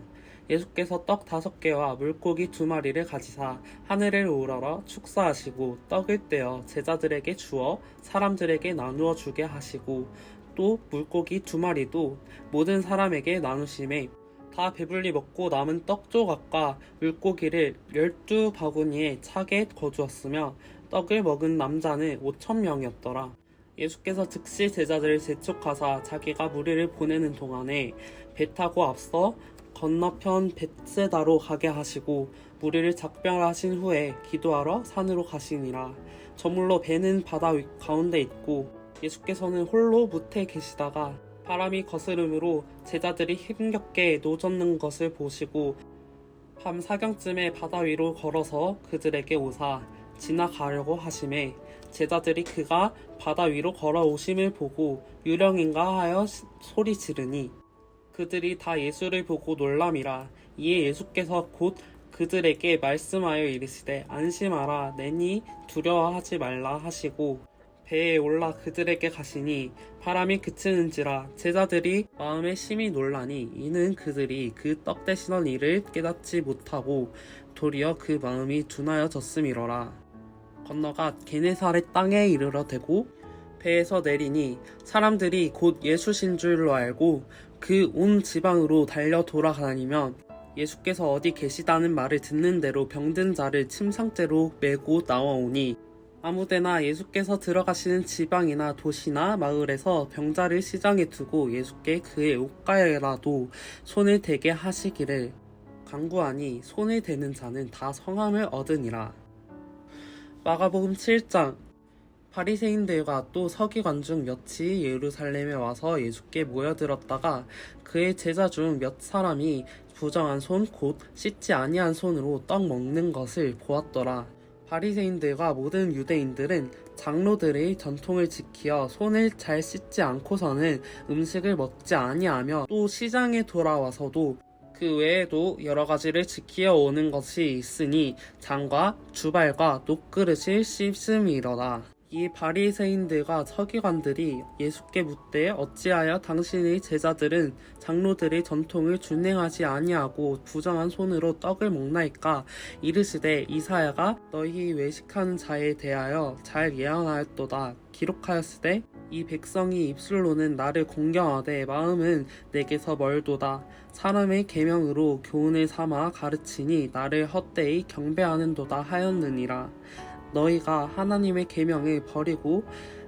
Speaker 2: 예수께서 떡 5개와 물고기 2마리를 가지사 하늘을 우러러 축사하시고 떡을 떼어 제자들에게 주어 사람들에게 나누어 주게 하시고 또 물고기 2마리도 모든 사람에게 나누심에 다 배불리 먹고 남은 떡 조각과 물고기를 12바구니에 차게 거두었으며 떡을 먹은 남자는 5,000명이었더라. 예수께서 즉시 제자들을 재촉하사 자기가 무리를 보내는 동안에 배 타고 앞서 건너편 벳세다로 가게 하시고 무리를 작별하신 후에 기도하러 산으로 가시니라. 저물로 배는 바다 가운데 있고 예수께서는 홀로 무태에 계시다가 바람이 거스름으로 제자들이 힘겹게 노젓는 것을 보시고 밤 사경쯤에 바다 위로 걸어서 그들에게 오사 지나가려고 하심에 제자들이 그가 바다 위로 걸어오심을 보고 유령인가 하여 소리 지르니 그들이 다 예수를 보고 놀람이라. 이에 예수께서 곧 그들에게 말씀하여 이르시되 안심하라 내니 두려워하지 말라 하시고 배에 올라 그들에게 가시니 바람이 그치는지라. 제자들이 마음에 심히 놀라니 이는 그들이 그 떡 대신한 일을 깨닫지 못하고 도리어 그 마음이 둔하여졌음이로라. 건너가 게네사렛 땅에 이르러 대고 배에서 내리니 사람들이 곧 예수신 줄로 알고 그 온 지방으로 달려 돌아다니며 예수께서 어디 계시다는 말을 듣는 대로 병든 자를 침상째로 메고 나와오니 아무데나 예수께서 들어가시는 지방이나 도시나 마을에서 병자를 시장에 두고 예수께 그의 옷가에라도 손을 대게 하시기를 간구하니 손을 대는 자는 다 성함을 얻으니라. 마가복음 7장. 바리새인들과 또 서기관 중 몇이 예루살렘에 와서 예수께 모여들었다가 그의 제자 중 몇 사람이 부정한 손 곧 씻지 아니한 손으로 떡 먹는 것을 보았더라. 바리새인들과 모든 유대인들은 장로들의 전통을 지키어 손을 잘 씻지 않고서는 음식을 먹지 아니하며 또 시장에 돌아와서도 그 외에도 여러 가지를 지키어 오는 것이 있으니 장과 주발과 녹그릇을 씻음이로다. 이 바리새인들과 서기관들이 예수께 묻되 어찌하여 당신의 제자들은 장로들의 전통을 준행하지 아니하고 부정한 손으로 떡을 먹나이까? 이르시되 이사야가 너희 외식하는 자에 대하여 잘 예언하였도다. 기록하였으되 이 백성이 입술로는 나를 공경하되 마음은 내게서 멀도다. 사람의 계명으로 교훈을 삼아 가르치니 나를 헛되이 경배하는도다 하였느니라. 너희가 하나님의 계명을 버리고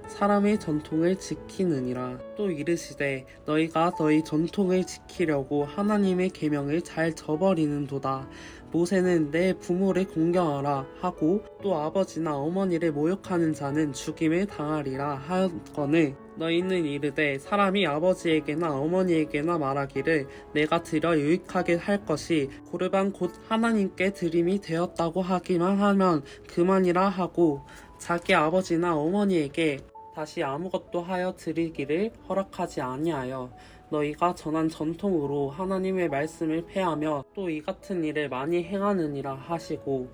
Speaker 2: 사람의 전통을 지키느니라. 또 이르시되 너희가 너희 전통을 지키려고 하나님의 계명을 잘 저버리는도다. 모세는 내 부모를 공경하라 하고 또 아버지나 어머니를 모욕하는 자는 죽임을 당하리라 하였거늘 너희는 이르되 사람이 아버지에게나 어머니에게나 말하기를 내가 드려 유익하게 할 것이 고르반 곧 하나님께 드림이 되었다고 하기만 하면 그만이라 하고 자기 아버지나 어머니에게 다시 아무것도 하여 드리기를 허락하지 아니하여 너희가 전한 전통으로 하나님의 말씀을 폐하며 또 이 같은 일을 많이 행하느니라 하시고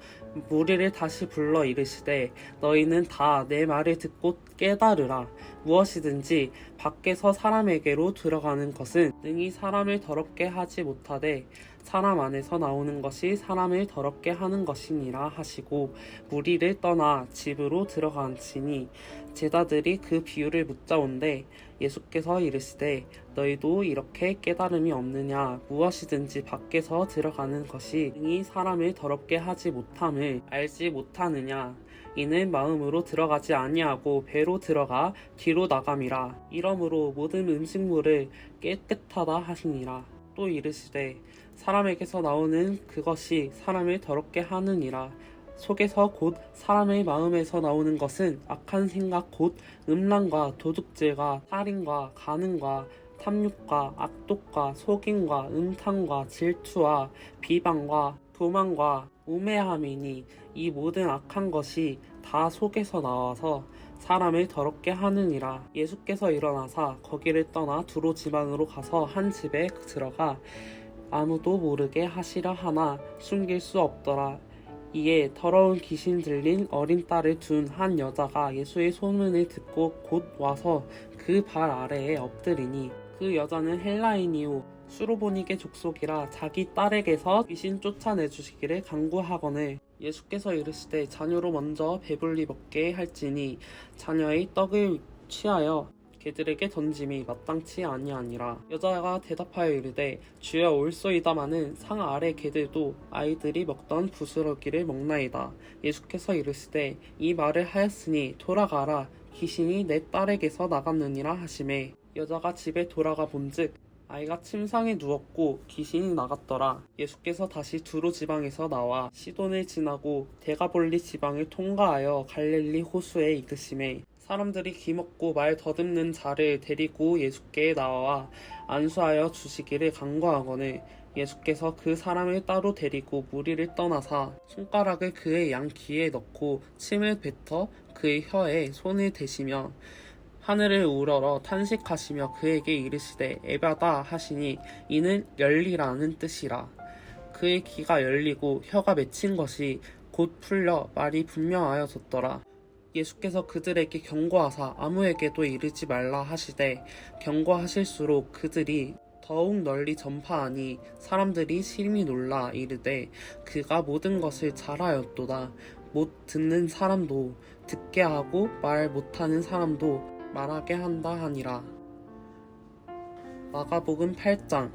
Speaker 2: 무리를 다시 불러 이르시되 너희는 다 내 말을 듣고 깨달으라. 무엇이든지 밖에서 사람에게로 들어가는 것은 능히 사람을 더럽게 하지 못하되 사람 안에서 나오는 것이 사람을 더럽게 하는 것이니라 하시고 무리를 떠나 집으로 들어간지니 제자들이 그 비유를 묻자온데 예수께서 이르시되 너희도 이렇게 깨달음이 없느냐? 무엇이든지 밖에서 들어가는 것이 능히 사람을 더럽게 하지 못함을 알지 못하느냐? 이는 마음으로 들어가지 아니하고 배로 들어가 뒤로 나감이라. 이러므로 모든 음식물을 깨끗하다 하시니라. 또 이르시되 사람에게서 나오는 그것이 사람을 더럽게 하느니라. 속에서 곧 사람의 마음에서 나오는 것은 악한 생각 곧 음란과 도둑질과 살인과 간음과 탐욕과 악독과 속임과 음탕과 질투와 비방과 교만과 우매함이니 이 모든 악한 것이 다 속에서 나와서 사람을 더럽게 하느니라. 예수께서 일어나사 거기를 떠나 두로 지방으로 가서 한 집에 들어가 아무도 모르게 하시려 하나 숨길 수 없더라. 이에 더러운 귀신 들린 어린 딸을 둔 한 여자가 예수의 소문을 듣고 곧 와서 그 발 아래에 엎드리니 그 여자는 헬라인이요 수로보니게 족속이라 자기 딸에게서 귀신 쫓아내주시기를 간구하거늘 예수께서 이르시되 자녀로 먼저 배불리 먹게 할지니 자녀의 떡을 취하여 개들에게 던짐이 마땅치 아니하니라. 여자가 대답하여 이르되 주여 올소이다마는 상 아래 개들도 아이들이 먹던 부스러기를 먹나이다. 예수께서 이르시되 이 말을 하였으니 돌아가라. 귀신이 내 딸에게서 나갔느니라 하시매 여자가 집에 돌아가 본즉 아이가 침상에 누웠고 귀신이 나갔더라. 예수께서 다시 두로 지방에서 나와 시돈을 지나고 데가볼리 지방을 통과하여 갈릴리 호수에 이르시매 사람들이 기먹고 말 더듬는 자를 데리고 예수께 나와 안수하여 주시기를 간구하거늘 예수께서 그 사람을 따로 데리고 무리를 떠나사 손가락을 그의 양 귀에 넣고 침을 뱉어 그의 혀에 손을 대시며 하늘을 우러러 탄식하시며 그에게 이르시되 에바다 하시니 이는 열리라는 뜻이라. 그의 귀가 열리고 혀가 맺힌 것이 곧 풀려 말이 분명하여졌더라. 예수께서 그들에게 경고하사 아무에게도 이르지 말라 하시되 경고하실수록 그들이 더욱 널리 전파하니 사람들이 심히 놀라 이르되 그가 모든 것을 잘하였도다. 못 듣는 사람도 듣게 하고 말 못하는 사람도 말하게 한다 하니라. 마가복음 8장.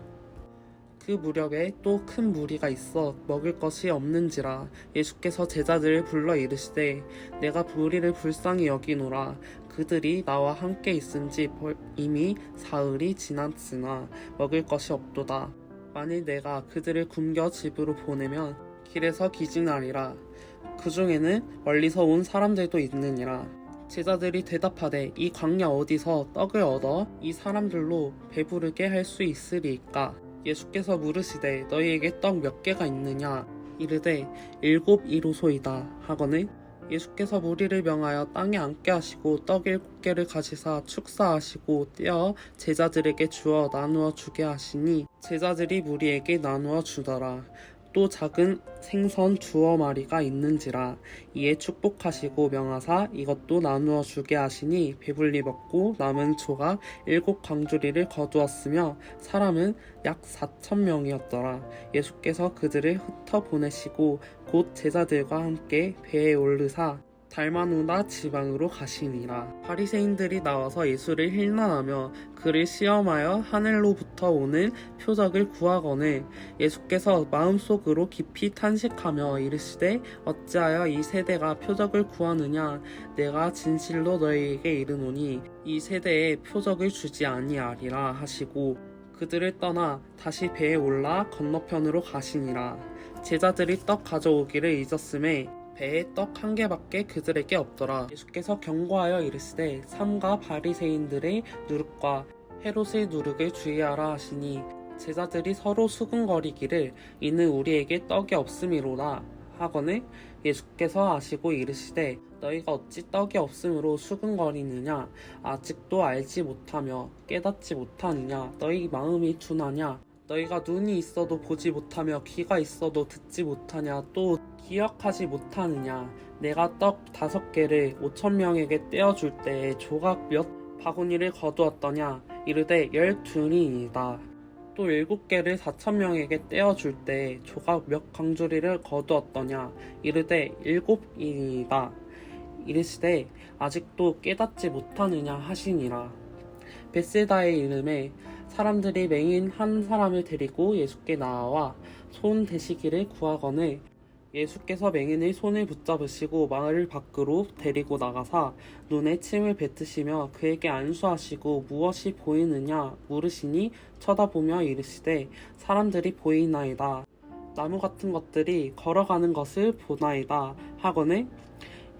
Speaker 2: 그 무렵에 또 큰 무리가 있어 먹을 것이 없는지라 예수께서 제자들을 불러 이르시되 내가 무리를 불쌍히 여기노라. 그들이 나와 함께 있은지 이미 사흘이 지났으나 먹을 것이 없도다. 만일 내가 그들을 굶겨 집으로 보내면 길에서 기진하리라. 그 중에는 멀리서 온 사람들도 있느니라. 제자들이 대답하되 이 광야 어디서 떡을 얻어 이 사람들로 배부르게 할 수 있으리이까? 예수께서 물으시되 너희에게 떡 몇 개가 있느냐? 이르되 7이로소이다 하거늘 예수께서 무리를 명하여 땅에 앉게 하시고 떡 7개를 가지사 축사하시고 떼어 제자들에게 주어 나누어 주게 하시니 제자들이 무리에게 나누어 주더라. 또 작은 생선 2마리가 있는지라. 이에 축복하시고 명하사 이것도 나누어 주게 하시니 배불리 먹고 남은 조각 7광주리를 거두었으며 사람은 약 4,000명이었더라. 예수께서 그들을 흩어 보내시고 곧 제자들과 함께 배에 오르사 달마누다 지방으로 가시니라. 바리새인들이 나와서 예수를 힐난하며 그를 시험하여 하늘로부터 오는 표적을 구하거늘 예수께서 마음속으로 깊이 탄식하며 이르시되 어찌하여 이 세대가 표적을 구하느냐? 내가 진실로 너희에게 이르노니 이 세대에 표적을 주지 아니하리라 하시고 그들을 떠나 다시 배에 올라 건너편으로 가시니라. 제자들이 떡 가져오기를 잊었음에 배에 떡 1개밖에 그들에게 없더라. 예수께서 경고하여 이르시되 삼가 바리새인들의 누룩과 헤롯의 누룩을 주의하라 하시니 제자들이 서로 수군거리기를 이는 우리에게 떡이 없음이로라 하거늘 예수께서 아시고 이르시되 너희가 어찌 떡이 없음으로 수군거리느냐? 아직도 알지 못하며 깨닫지 못하느냐? 너희 마음이 둔하냐? 너희가 눈이 있어도 보지 못하며 귀가 있어도 듣지 못하냐? 또 기억하지 못하느냐? 내가 떡 5개를 5,000명에게 떼어줄 때에 조각 몇 바구니를 거두었더냐? 이르되 12이니이다. 또 7개를 4,000명에게 떼어줄 때에 조각 몇 광주리를 거두었더냐? 이르되 7이니이다. 이르시되 아직도 깨닫지 못하느냐 하시니라. 벳세다의 이름에 사람들이 맹인 한 사람을 데리고 예수께 나와 손 대시기를 구하거늘 예수께서 맹인의 손을 붙잡으시고 마을 밖으로 데리고 나가사 눈에 침을 뱉으시며 그에게 안수하시고 무엇이 보이느냐 물으시니 쳐다보며 이르시되 사람들이 보이나이다. 나무 같은 것들이 걸어가는 것을 보나이다 하거늘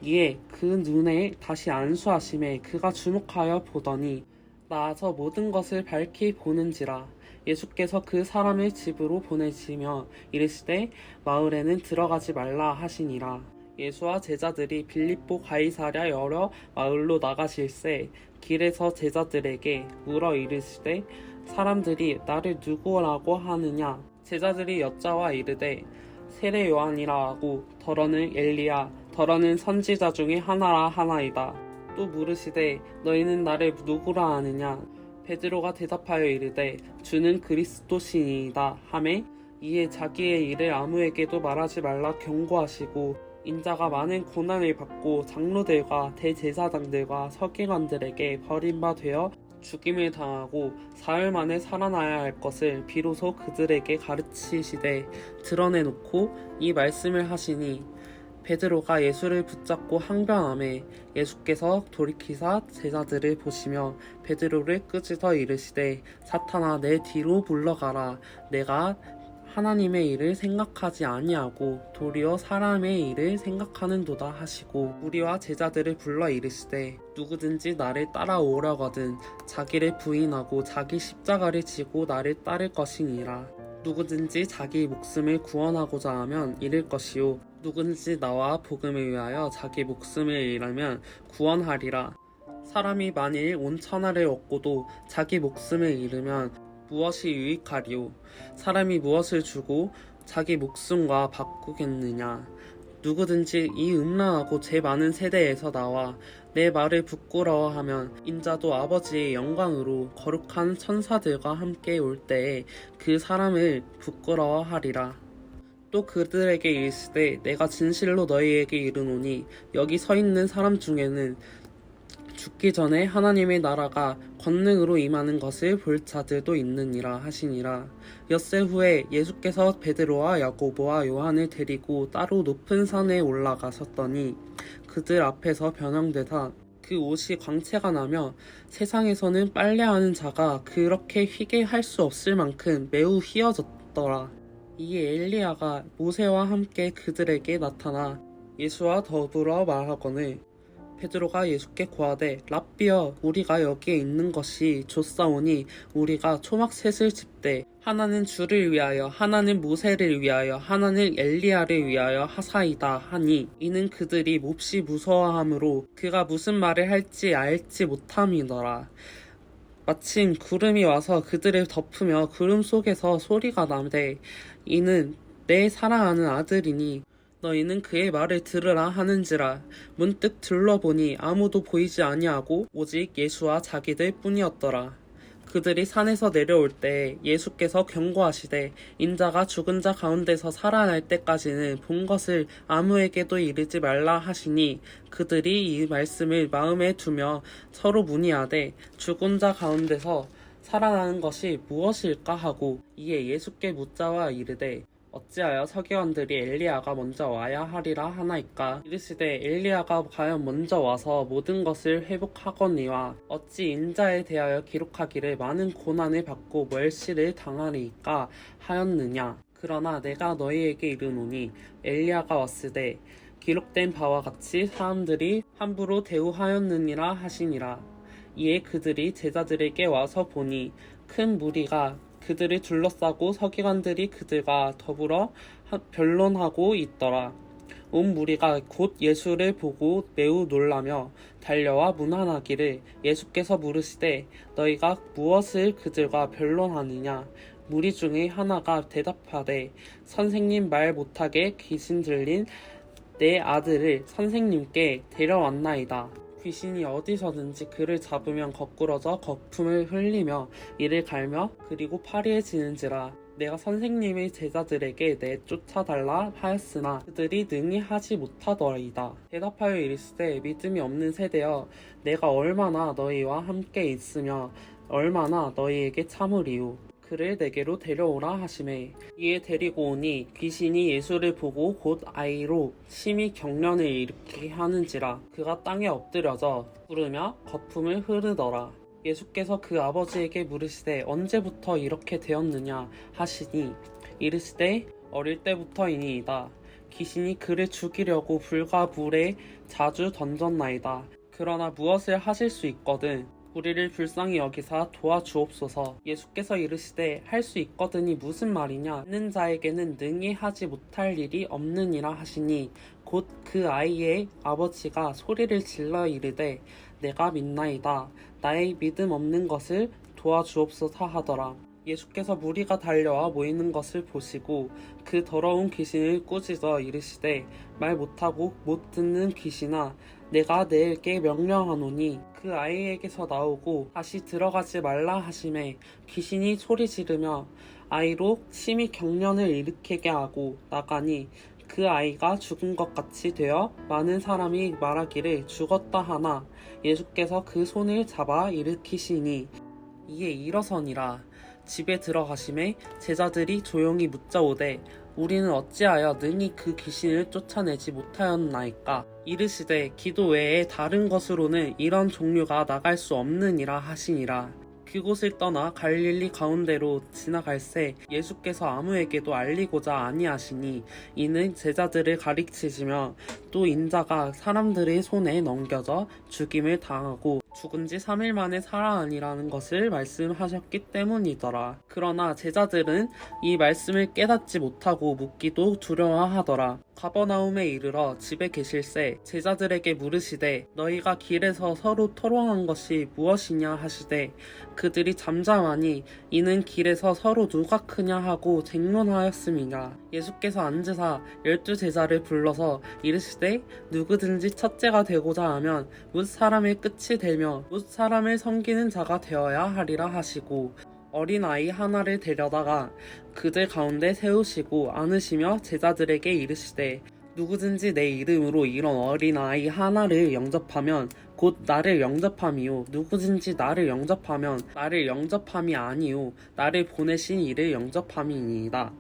Speaker 2: 이에 그 눈에 다시 안수하심에 그가 주목하여 보더니 나아서 모든 것을 밝히 보는지라. 예수께서 그 사람을 집으로 보내시며 이르시되 마을에는 들어가지 말라 하시니라. 예수와 제자들이 빌립보 가이사랴 여러 마을로 나가실새 길에서 제자들에게 물어 이르시되 사람들이 나를 누구라고 하느냐? 제자들이 여짜와 이르되 세례 요한이라 하고 더러는 엘리야 더러는 선지자 중에 하나라 하나이다. 또 물으시되 너희는 나를 누구라 하느냐? 베드로가 대답하여 이르되 주는 그리스도시니이다 하매 이에 자기의 일을 아무에게도 말하지 말라 경고하시고 인자가 많은 고난을 받고 장로들과 대제사장들과 서기관들에게 버림바 되어 죽임을 당하고 사흘 만에 살아나야 할 것을 비로소 그들에게 가르치시되 드러내놓고 이 말씀을 하시니 베드로가 예수를 붙잡고 항변하매 예수께서 돌이키사 제자들을 보시며 베드로를 끄집어 이르시되 사탄아 내 뒤로 물러가라. 내가 하나님의 일을 생각하지 아니하고 도리어 사람의 일을 생각하는도다 하시고 우리와 제자들을 불러 이르시되 누구든지 나를 따라오려거든 자기를 부인하고 자기 십자가를 지고 나를 따를 것이니라. 누구든지 자기 목숨을 구원하고자 하면 잃을 것이요 누구든지 나와 복음을 위하여 자기 목숨을 잃으면 구원하리라. 사람이 만일 온 천하를 얻고도 자기 목숨을 잃으면 무엇이 유익하리요? 사람이 무엇을 주고 자기 목숨과 바꾸겠느냐? 누구든지 이 음란하고 죄 많은 세대에서 나와 내 말을 부끄러워하면 인자도 아버지의 영광으로 거룩한 천사들과 함께 올 때에 그 사람을 부끄러워하리라. 또 그들에게 이르시되 내가 진실로 너희에게 이르노니 여기 서 있는 사람 중에는 죽기 전에 하나님의 나라가 권능으로 임하는 것을 볼 자들도 있느니라 하시니라. 엿새 후에 예수께서 베드로와 야고보와 요한을 데리고 따로 높은 산에 올라가셨더니 그들 앞에서 변형되사 그 옷이 광채가 나며 세상에서는 빨래하는 자가 그렇게 희게 할 수 없을 만큼 매우 희어졌더라. 이에 엘리야가 모세와 함께 그들에게 나타나 예수와 더불어 말하거늘 베드로가 예수께 고하되 랍비여 우리가 여기에 있는 것이 좋사오니 우리가 초막셋을 집되 하나는 주를 위하여 하나는 모세를 위하여 하나는 엘리야를 위하여 하사이다 하니 이는 그들이 몹시 무서워하므로 그가 무슨 말을 할지 알지 못함이더라. 마침 구름이 와서 그들을 덮으며 구름 속에서 소리가 나되 이는 내 사랑하는 아들이니 너희는 그의 말을 들으라 하는지라. 문득 둘러보니 아무도 보이지 아니하고 오직 예수와 자기들 뿐이었더라. 그들이 산에서 내려올 때 예수께서 경고하시되 인자가 죽은 자 가운데서 살아날 때까지는 본 것을 아무에게도 이르지 말라 하시니 그들이 이 말씀을 마음에 두며 서로 문의하되 죽은 자 가운데서 살아나는 것이 무엇일까 하고 이에 예수께 묻자와 이르되 어찌하여 서기관들이 엘리야가 먼저 와야 하리라 하나이까. 이르시되 엘리야가 과연 먼저 와서 모든 것을 회복하거니와 어찌 인자에 대하여 기록하기를 많은 고난을 받고 멸시를 당하리이까 하였느냐. 그러나 내가 너희에게 이르노니 엘리야가 왔으되 기록된 바와 같이 사람들이 함부로 대우하였느니라 하시니라. 이에 그들이 제자들에게 와서 보니 큰 무리가 그들을 둘러싸고 서기관들이 그들과 더불어 변론하고 있더라. 온 무리가 곧 예수를 보고 매우 놀라며 달려와 문안하기를 예수께서 물으시되 너희가 무엇을 그들과 변론하느냐. 무리 중에 하나가 대답하되 선생님 말 못하게 귀신 들린 내 아들을 선생님께 데려왔나이다. 귀신이 어디서든지 그를 잡으면 거꾸러져 거품을 흘리며 이를 갈며 그리고 파리해지는지라. 내가 선생님의 제자들에게 내쫓아달라 하였으나 그들이 능히 하지 못하더이다. 대답하여 이르시되 믿음이 없는 세대여 내가 얼마나 너희와 함께 있으며 얼마나 너희에게 참으리요. 그를 내게로 데려오라 하시매 이에 데리고 오니 귀신이 예수를 보고 곧 아이로 심히 경련을 일으키게 하는지라. 그가 땅에 엎드려져 부르며 거품을 흐르더라. 예수께서 그 아버지에게 물으시되 언제부터 이렇게 되었느냐 하시니 이르시되 어릴 때부터이니이다. 귀신이 그를 죽이려고 불과 물에 자주 던졌나이다. 그러나 무엇을 하실 수 있거든 우리를 불쌍히 여기사 도와주옵소서. 예수께서 이르시되 할 수 있거든이 무슨 말이냐. 있는 자에게는 능히 하지 못할 일이 없느니라 하시니 곧 그 아이의 아버지가 소리를 질러 이르되 내가 믿나이다. 나의 믿음 없는 것을 도와주옵소서 하더라. 예수께서 무리가 달려와 모이는 것을 보시고 그 더러운 귀신을 꾸짖어 이르시되 말 못하고 못 듣는 귀신아 내가 내게 명령하노니 그 아이에게서 나오고 다시 들어가지 말라 하시매 귀신이 소리 지르며 아이로 심히 경련을 일으키게 하고 나가니 그 아이가 죽은 것 같이 되어 많은 사람이 말하기를 죽었다 하나 예수께서 그 손을 잡아 일으키시니 이에 일어서니라. 집에 들어가심에 제자들이 조용히 묻자오되 우리는 어찌하여 능히 그 귀신을 쫓아내지 못하였나이까. 이르시되 기도 외에 다른 것으로는 이런 종류가 나갈 수 없느니라 하시니라. 그곳을 떠나 갈릴리 가운데로 지나갈새 예수께서 아무에게도 알리고자 아니하시니 이는 제자들을 가르치시며 또 인자가 사람들의 손에 넘겨져 죽임을 당하고 죽은 지 3일 만에 살아나니라는 것을 말씀하셨기 때문이더라. 그러나 제자들은 이 말씀을 깨닫지 못하고 묻기도 두려워하더라. 가버나움에 이르러 집에 계실새 제자들에게 물으시되 너희가 길에서 서로 토론한 것이 무엇이냐 하시되 그들이 잠잠하니 이는 길에서 서로 누가 크냐 하고 쟁론하였음이라. 예수께서 앉으사 12 제자를 불러서 이르시되 누구든지 첫째가 되고자 하면 뭇 사람의 끝이 되며 뭇 사람을 섬기는 자가 되어야 하리라 하시고 어린아이 하나를 데려다가 그들 가운데 세우시고 안으시며 제자들에게 이르시되 누구든지 내 이름으로 이런 어린아이 하나를 영접하면 곧 나를 영접함이요. 누구든지 나를 영접하면 나를 영접함이 아니요. 나를 보내신 이를 영접함이니이다.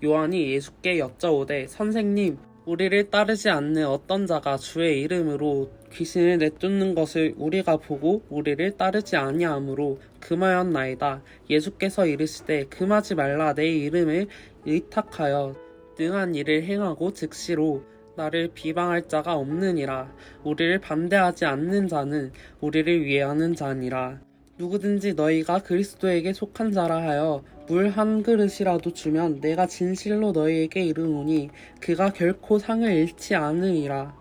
Speaker 2: 요한이 예수께 여짜오되 선생님 우리를 따르지 않는 어떤 자가 주의 이름으로 귀신을 내쫓는 것을 우리가 보고 우리를 따르지 아니하므로 금하였나이다. 예수께서 이르시되 금하지 말라. 내 이름을 의탁하여 능한 일을 행하고 즉시로 나를 비방할 자가 없느니라. 우리를 반대하지 않는 자는 우리를 위하는 자니라. 누구든지 너희가 그리스도에게 속한 자라 하여 물 한 그릇이라도 주면 내가 진실로 너희에게 이르노니 그가 결코 상을 잃지 않으리라.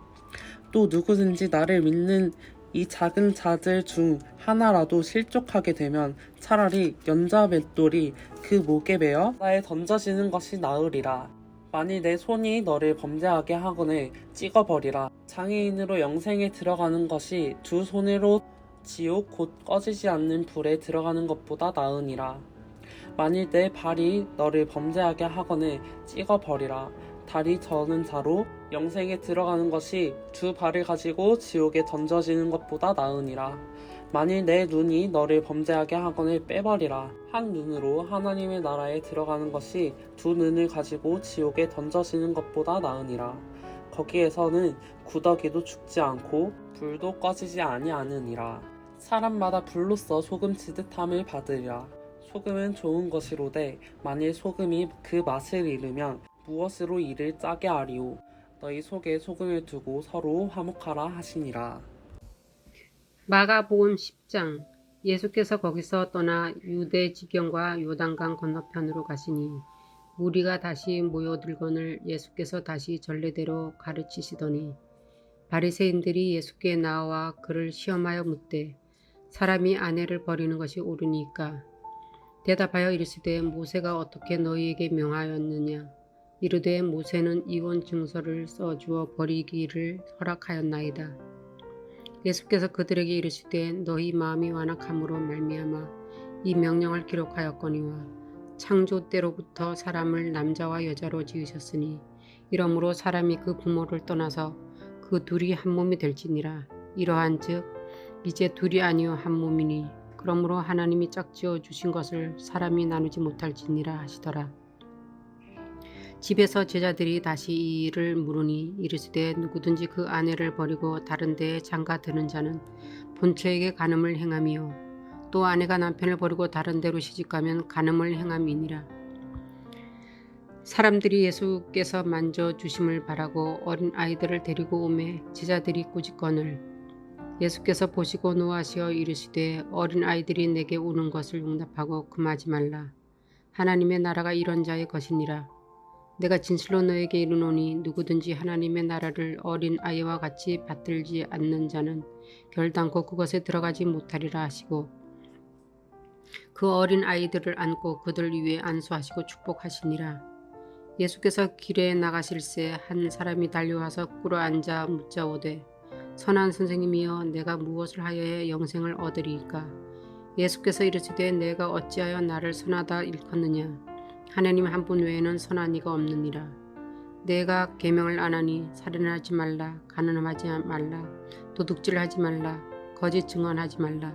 Speaker 2: 또 누구든지 나를 믿는 이 작은 자들 중 하나라도 실족하게 되면 차라리 연자 맷돌이 그 목에 매어 나에 던져지는 것이 나으리라. 만일 내 손이 너를 범죄하게 하거늘 찍어버리라. 장애인으로 영생에 들어가는 것이 두 손으로 지옥 곧 꺼지지 않는 불에 들어가는 것보다 나으니라. 만일 내 발이 너를 범죄하게 하거늘 찍어버리라. 다리 저는 자로 영생에 들어가는 것이 두 발을 가지고 지옥에 던져지는 것보다 나으니라. 만일 내 눈이 너를 범죄하게 하거늘 빼버리라. 한 눈으로 하나님의 나라에 들어가는 것이 두 눈을 가지고 지옥에 던져지는 것보다 나으니라. 거기에서는 구더기도 죽지 않고 불도 꺼지지 아니하느니라. 사람마다 불로써 소금치듯 함을 받으리라. 소금은 좋은 것이로되 만일 소금이 그 맛을 잃으면 무엇으로 이를 짜게 하리오. 너희 속에 소금을 두고 서로 화목하라 하시니라.
Speaker 3: 마가복음 10장. 예수께서 거기서 떠나 유대 지경과 요단강 건너편으로 가시니 무리가 다시 모여들거늘 예수께서 다시 전례대로 가르치시더니 바리새인들이 예수께 나와 그를 시험하여 묻되 사람이 아내를 버리는 것이 옳으니까 대답하여 이르시되 모세가 어떻게 너희에게 명하였느냐. 이르되 모세는 이혼 증서를 써주어 버리기를 허락하였나이다. 예수께서 그들에게 이르시되 너희 마음이 완악함으로 말미암아 이 명령을 기록하였거니와 창조 때로부터 사람을 남자와 여자로 지으셨으니 이러므로 사람이 그 부모를 떠나서 그 둘이 한 몸이 될지니라. 이러한즉 이제 둘이 아니요 한 몸이니 그러므로 하나님이 짝지어 주신 것을 사람이 나누지 못할지니라 하시더라. 집에서 제자들이 다시 이 일을 물으니 이르시되 누구든지 그 아내를 버리고 다른 데에 장가드는 자는 본처에게 간음을 행함이요 또 아내가 남편을 버리고 다른 데로 시집가면 간음을 행함이니라. 사람들이 예수께서 만져주심을 바라고 어린 아이들을 데리고 오매 제자들이 꾸짖거늘 예수께서 보시고 노하시어 이르시되 어린 아이들이 내게 오는 것을 용납하고 금하지 말라. 하나님의 나라가 이런 자의 것이니라. 내가 진실로 너에게 이르노니 누구든지 하나님의 나라를 어린 아이와 같이 받들지 않는 자는 결단코 그것에 들어가지 못하리라 하시고 그 어린 아이들을 안고 그들 위에 안수하시고 축복하시니라. 예수께서 길에 나가실새 한 사람이 달려와서 꿇어앉아 묻자오되 선한 선생님이여 내가 무엇을 하여야 영생을 얻으리이까. 예수께서 이르시되 내가 어찌하여 나를 선하다 일컫느냐. 하나님 한 분 외에는 선한 이가 없느니라. 내가 계명을 안 하니 살인하지 말라, 간음하지 말라, 도둑질하지 말라, 거짓 증언하지 말라,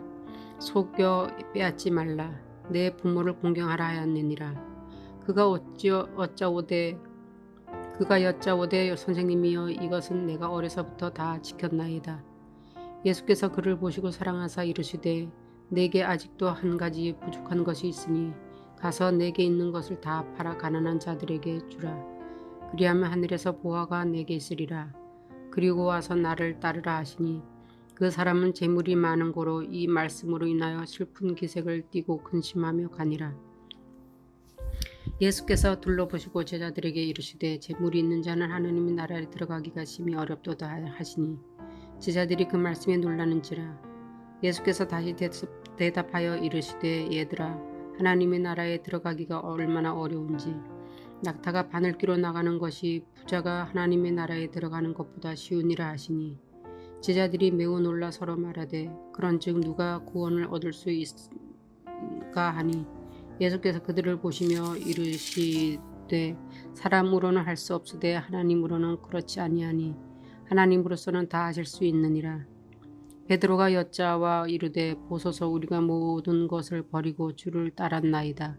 Speaker 3: 속여 빼앗지 말라, 내 부모를 공경하라 하였느니라. 그가 여짜오되 선생님이여 이것은 내가 어려서부터 다 지켰나이다. 예수께서 그를 보시고 사랑하사 이르시되 내게 아직도 한 가지 부족한 것이 있으니 가서 내게 있는 것을 다 팔아 가난한 자들에게 주라. 그리하면 하늘에서 보화가 내게 있으리라. 그리고 와서 나를 따르라 하시니 그 사람은 재물이 많은 고로 이 말씀으로 인하여 슬픈 기색을 띠고 근심하며 가니라. 예수께서 둘러보시고 제자들에게 이르시되 재물이 있는 자는 하나님의 나라에 들어가기가 심히 어렵도다 하시니 제자들이 그 말씀에 놀라는지라. 예수께서 다시 대답하여 이르시되 얘들아 하나님의 나라에 들어가기가 얼마나 어려운지 낙타가 바늘기로 나가는 것이 부자가 하나님의 나라에 들어가는 것보다 쉬우니라 하시니 제자들이 매우 놀라 서로 말하되 그런즉 누가 구원을 얻을 수 있을까 하니 예수께서 그들을 보시며 이르시되 이르되 사람으로는 할 수 없으되 하나님으로는 그렇지 아니하니 하나님으로서는 다 하실 수 있느니라. 베드로가 여짜와 이르되 보소서 우리가 모든 것을 버리고 주를 따랐나이다.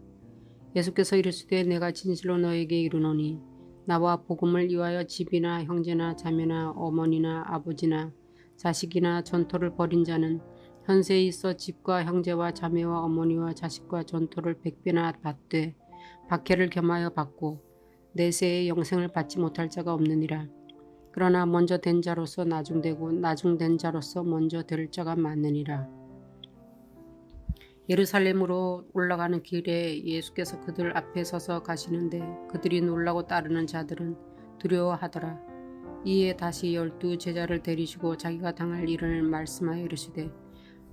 Speaker 3: 예수께서 이르시되 내가 진실로 너에게 이르노니 나와 복음을 위하여 집이나 형제나 자매나 어머니나 아버지나 자식이나 전토를 벌인 자는 현세에 있어 집과 형제와 자매와 어머니와 자식과 전토를 100배나 받되 박해를 겸하여 받고 내세에 영생을 받지 못할 자가 없느니라. 그러나 먼저 된 자로서 나중되고 나중된 자로서 먼저 될 자가 많으니라. 예루살렘으로 올라가는 길에 예수께서 그들 앞에 서서 가시는데 그들이 놀라고 따르는 자들은 두려워하더라. 이에 다시 12 제자를 데리시고 자기가 당할 일을 말씀하여 이르시되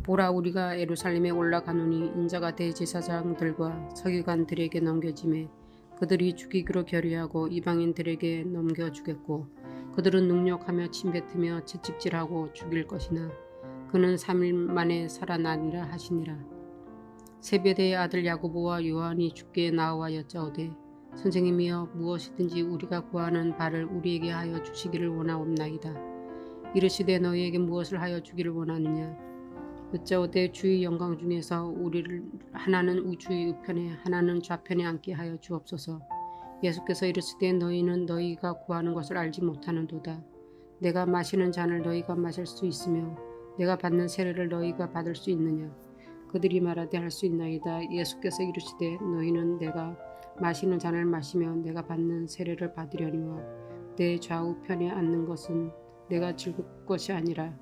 Speaker 3: 보라 우리가 예루살렘에 올라가노니 인자가 대제사장들과 서기관들에게 넘겨짐에 그들이 죽이기로 결의하고 이방인들에게 넘겨주겠고 그들은 능욕하며 침뱉으며 채찍질하고 죽일 것이나 그는 3일 만에 살아나리라 하시니라. 세베대의 아들 야고보와 요한이 주께 나와 여짜오되 선생님이여 무엇이든지 우리가 구하는 바를 우리에게 하여 주시기를 원하옵나이다. 이르시되 너희에게 무엇을 하여 주기를 원하느냐. 여짜오되 주의 영광 중에서 우리를 하나는 우주의 우편에 하나는 좌편에 앉게 하여 주옵소서. 예수께서 이르시되 너희는 너희가 구하는 것을 알지 못하는도다. 내가 마시는 잔을 너희가 마실 수 있으며 내가 받는 세례를 너희가 받을 수 있느냐. 그들이 말하되 할 수 있나이다. 예수께서 이르시되 너희는 내가 마시는 잔을 마시며 내가 받는 세례를 받으려니와 내 좌우편에 앉는 것은 내가 즐길 것이 아니라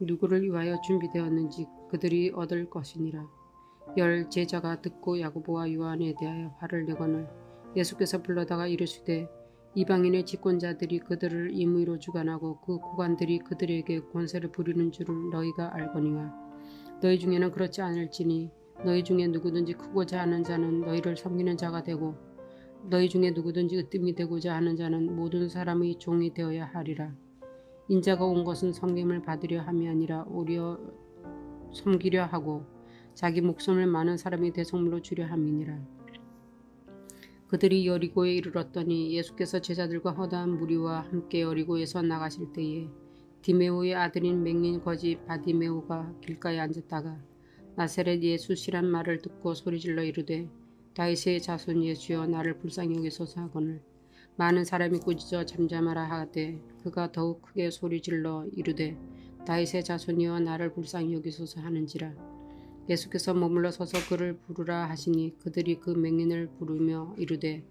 Speaker 3: 누구를 위하여 준비되었는지 그들이 얻을 것이니라. 10 제자가 듣고 야고보와 요한에 대하여 화를 내거늘 예수께서 불러다가 이르시되 이방인의 집권자들이 그들을 임의로 주관하고 그 고관들이 그들에게 권세를 부리는 줄을 너희가 알거니와 너희 중에는 그렇지 않을지니 너희 중에 누구든지 크고자 하는 자는 너희를 섬기는 자가 되고 너희 중에 누구든지 으뜸이 되고자 하는 자는 모든 사람의 종이 되어야 하리라. 인자가 온 것은 섬김을 받으려 함이 아니라 오히려 섬기려 하고 자기 목숨을 많은 사람의 대속물로 주려 함이니라. 그들이 여리고에 이르렀더니 예수께서 제자들과 허다한 무리와 함께 여리고에서 나가실 때에 디메오의 아들인 맹인 거지 바디메오가 길가에 앉았다가 나사렛 예수시란 말을 듣고 소리질러 이르되 다윗의 자손 예수여 나를 불쌍히 여기소서 하거늘 많은 사람이 꾸짖어 잠잠하라 하되 그가 더욱 크게 소리질러 이르되 다윗의 자손이여 나를 불쌍히 여기소서 하는지라. 예수께서 머물러 서서 그를 부르라 하시니 그들이 그 맹인을 부르며 이르되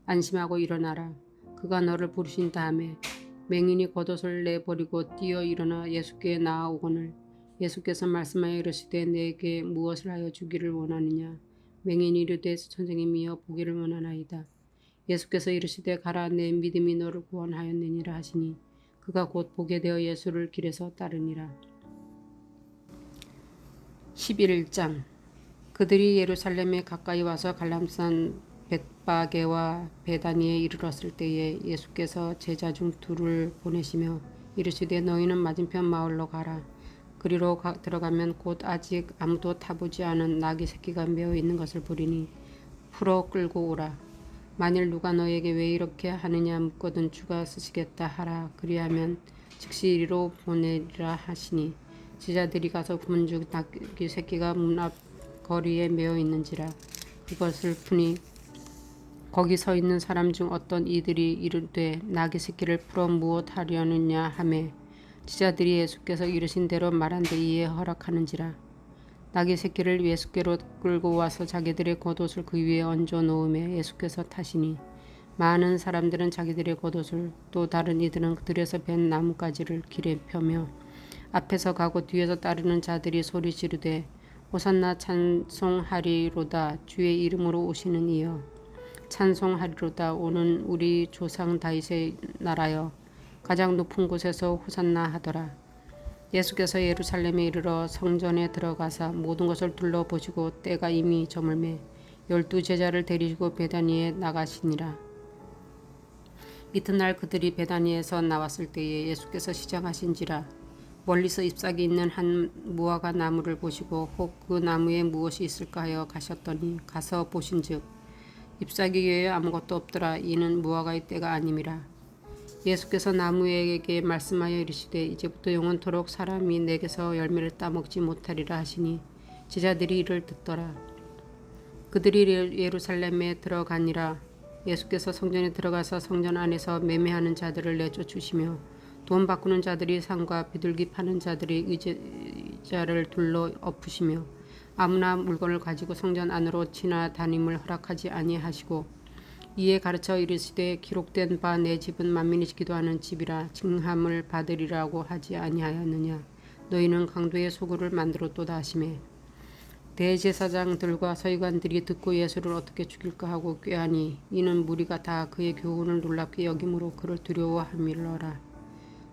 Speaker 3: 안심하고 일어나라. 그가 너를 부르신 다음에 맹인이 겉옷을 내버리고 뛰어 일어나 예수께 나아오거늘 예수께서 말씀하여 이르시되 내게 무엇을 하여 주기를 원하느냐. 맹인이 이르되 선생님이여 보기를 원하나이다. 예수께서 이르시되 가라 내 믿음이 너를 구원하였느니라 하시니 그가 곧 보게 되어 예수를 길에서 따르니라. 11장 그들이 예루살렘에 가까이 와서 갈람산 벳바게와 베다니에 이르렀을 때에 예수께서 제자 중 2를 보내시며 이르시되 너희는 맞은편 마을로 가라. 그리로 들어가면 곧 아직 아무도 타보지 않은 나귀 새끼가 메어 있는 것을 보리니 풀어 끌고 오라. 만일 누가 너에게 왜 이렇게 하느냐 묻거든 주가 쓰시겠다 하라. 그리하면 즉시 이리로 보내리라 하시니 제자들이 가서 본즉 나귀 새끼가 문 앞 거리에 메어 있는지라. 그것을 푸니 거기 서 있는 사람 중 어떤 이들이 이르되 나귀 새끼를 풀어 무엇 하려느냐 하매 제자들이 예수께서 이르신 대로 말한데 이에 허락하는지라. 나귀 새끼를 예수께로 끌고 와서 자기들의 겉옷을 그 위에 얹어 놓음에 예수께서 타시니 많은 사람들은 자기들의 겉옷을 또 다른 이들은 들에서 벤 나뭇가지를 길에 펴며 앞에서 가고 뒤에서 따르는 자들이 소리 지르되 호산나 찬송하리로다. 주의 이름으로 오시는 이여 찬송하리로다. 오는 우리 조상 다윗의 나라여 가장 높은 곳에서 호산나 하더라. 예수께서 예루살렘에 이르러 성전에 들어가사 모든 것을 둘러보시고 때가 이미 저물매 12 제자를 데리시고 베다니에 나가시니라. 이튿날 그들이 베다니에서 나왔을 때에 예수께서 시장하신지라. 멀리서 잎사귀 있는 한 무화과 나무를 보시고 혹 그 나무에 무엇이 있을까 하여 가셨더니 가서 보신즉 잎사귀 외에 아무것도 없더라. 이는 무화과의 때가 아님이라. 예수께서 나무에게 말씀하여 이르시되 이제부터 영원토록 사람이 내게서 열매를 따먹지 못하리라 하시니 제자들이 이를 듣더라. 그들이 예루살렘에 들어가니라. 예수께서 성전에 들어가서 성전 안에서 매매하는 자들을 내쫓으시며 돈 바꾸는 자들이 상과 비둘기 파는 자들이 의자를 둘러 엎으시며 아무나 물건을 가지고 성전 안으로 지나다님을 허락하지 아니하시고 이에 가르쳐 이르시되 기록된 바 내 집은 만민이 기도하는 집이라 칭함을 받으리라고 하지 아니하였느냐. 너희는 강도의 소굴을 만들었도다 하시매 대제사장들과 서기관들이 듣고 예수를 어떻게 죽일까 하고 꾀하니 이는 무리가 다 그의 교훈을 놀랍게 여김으로 그를 두려워함이러라.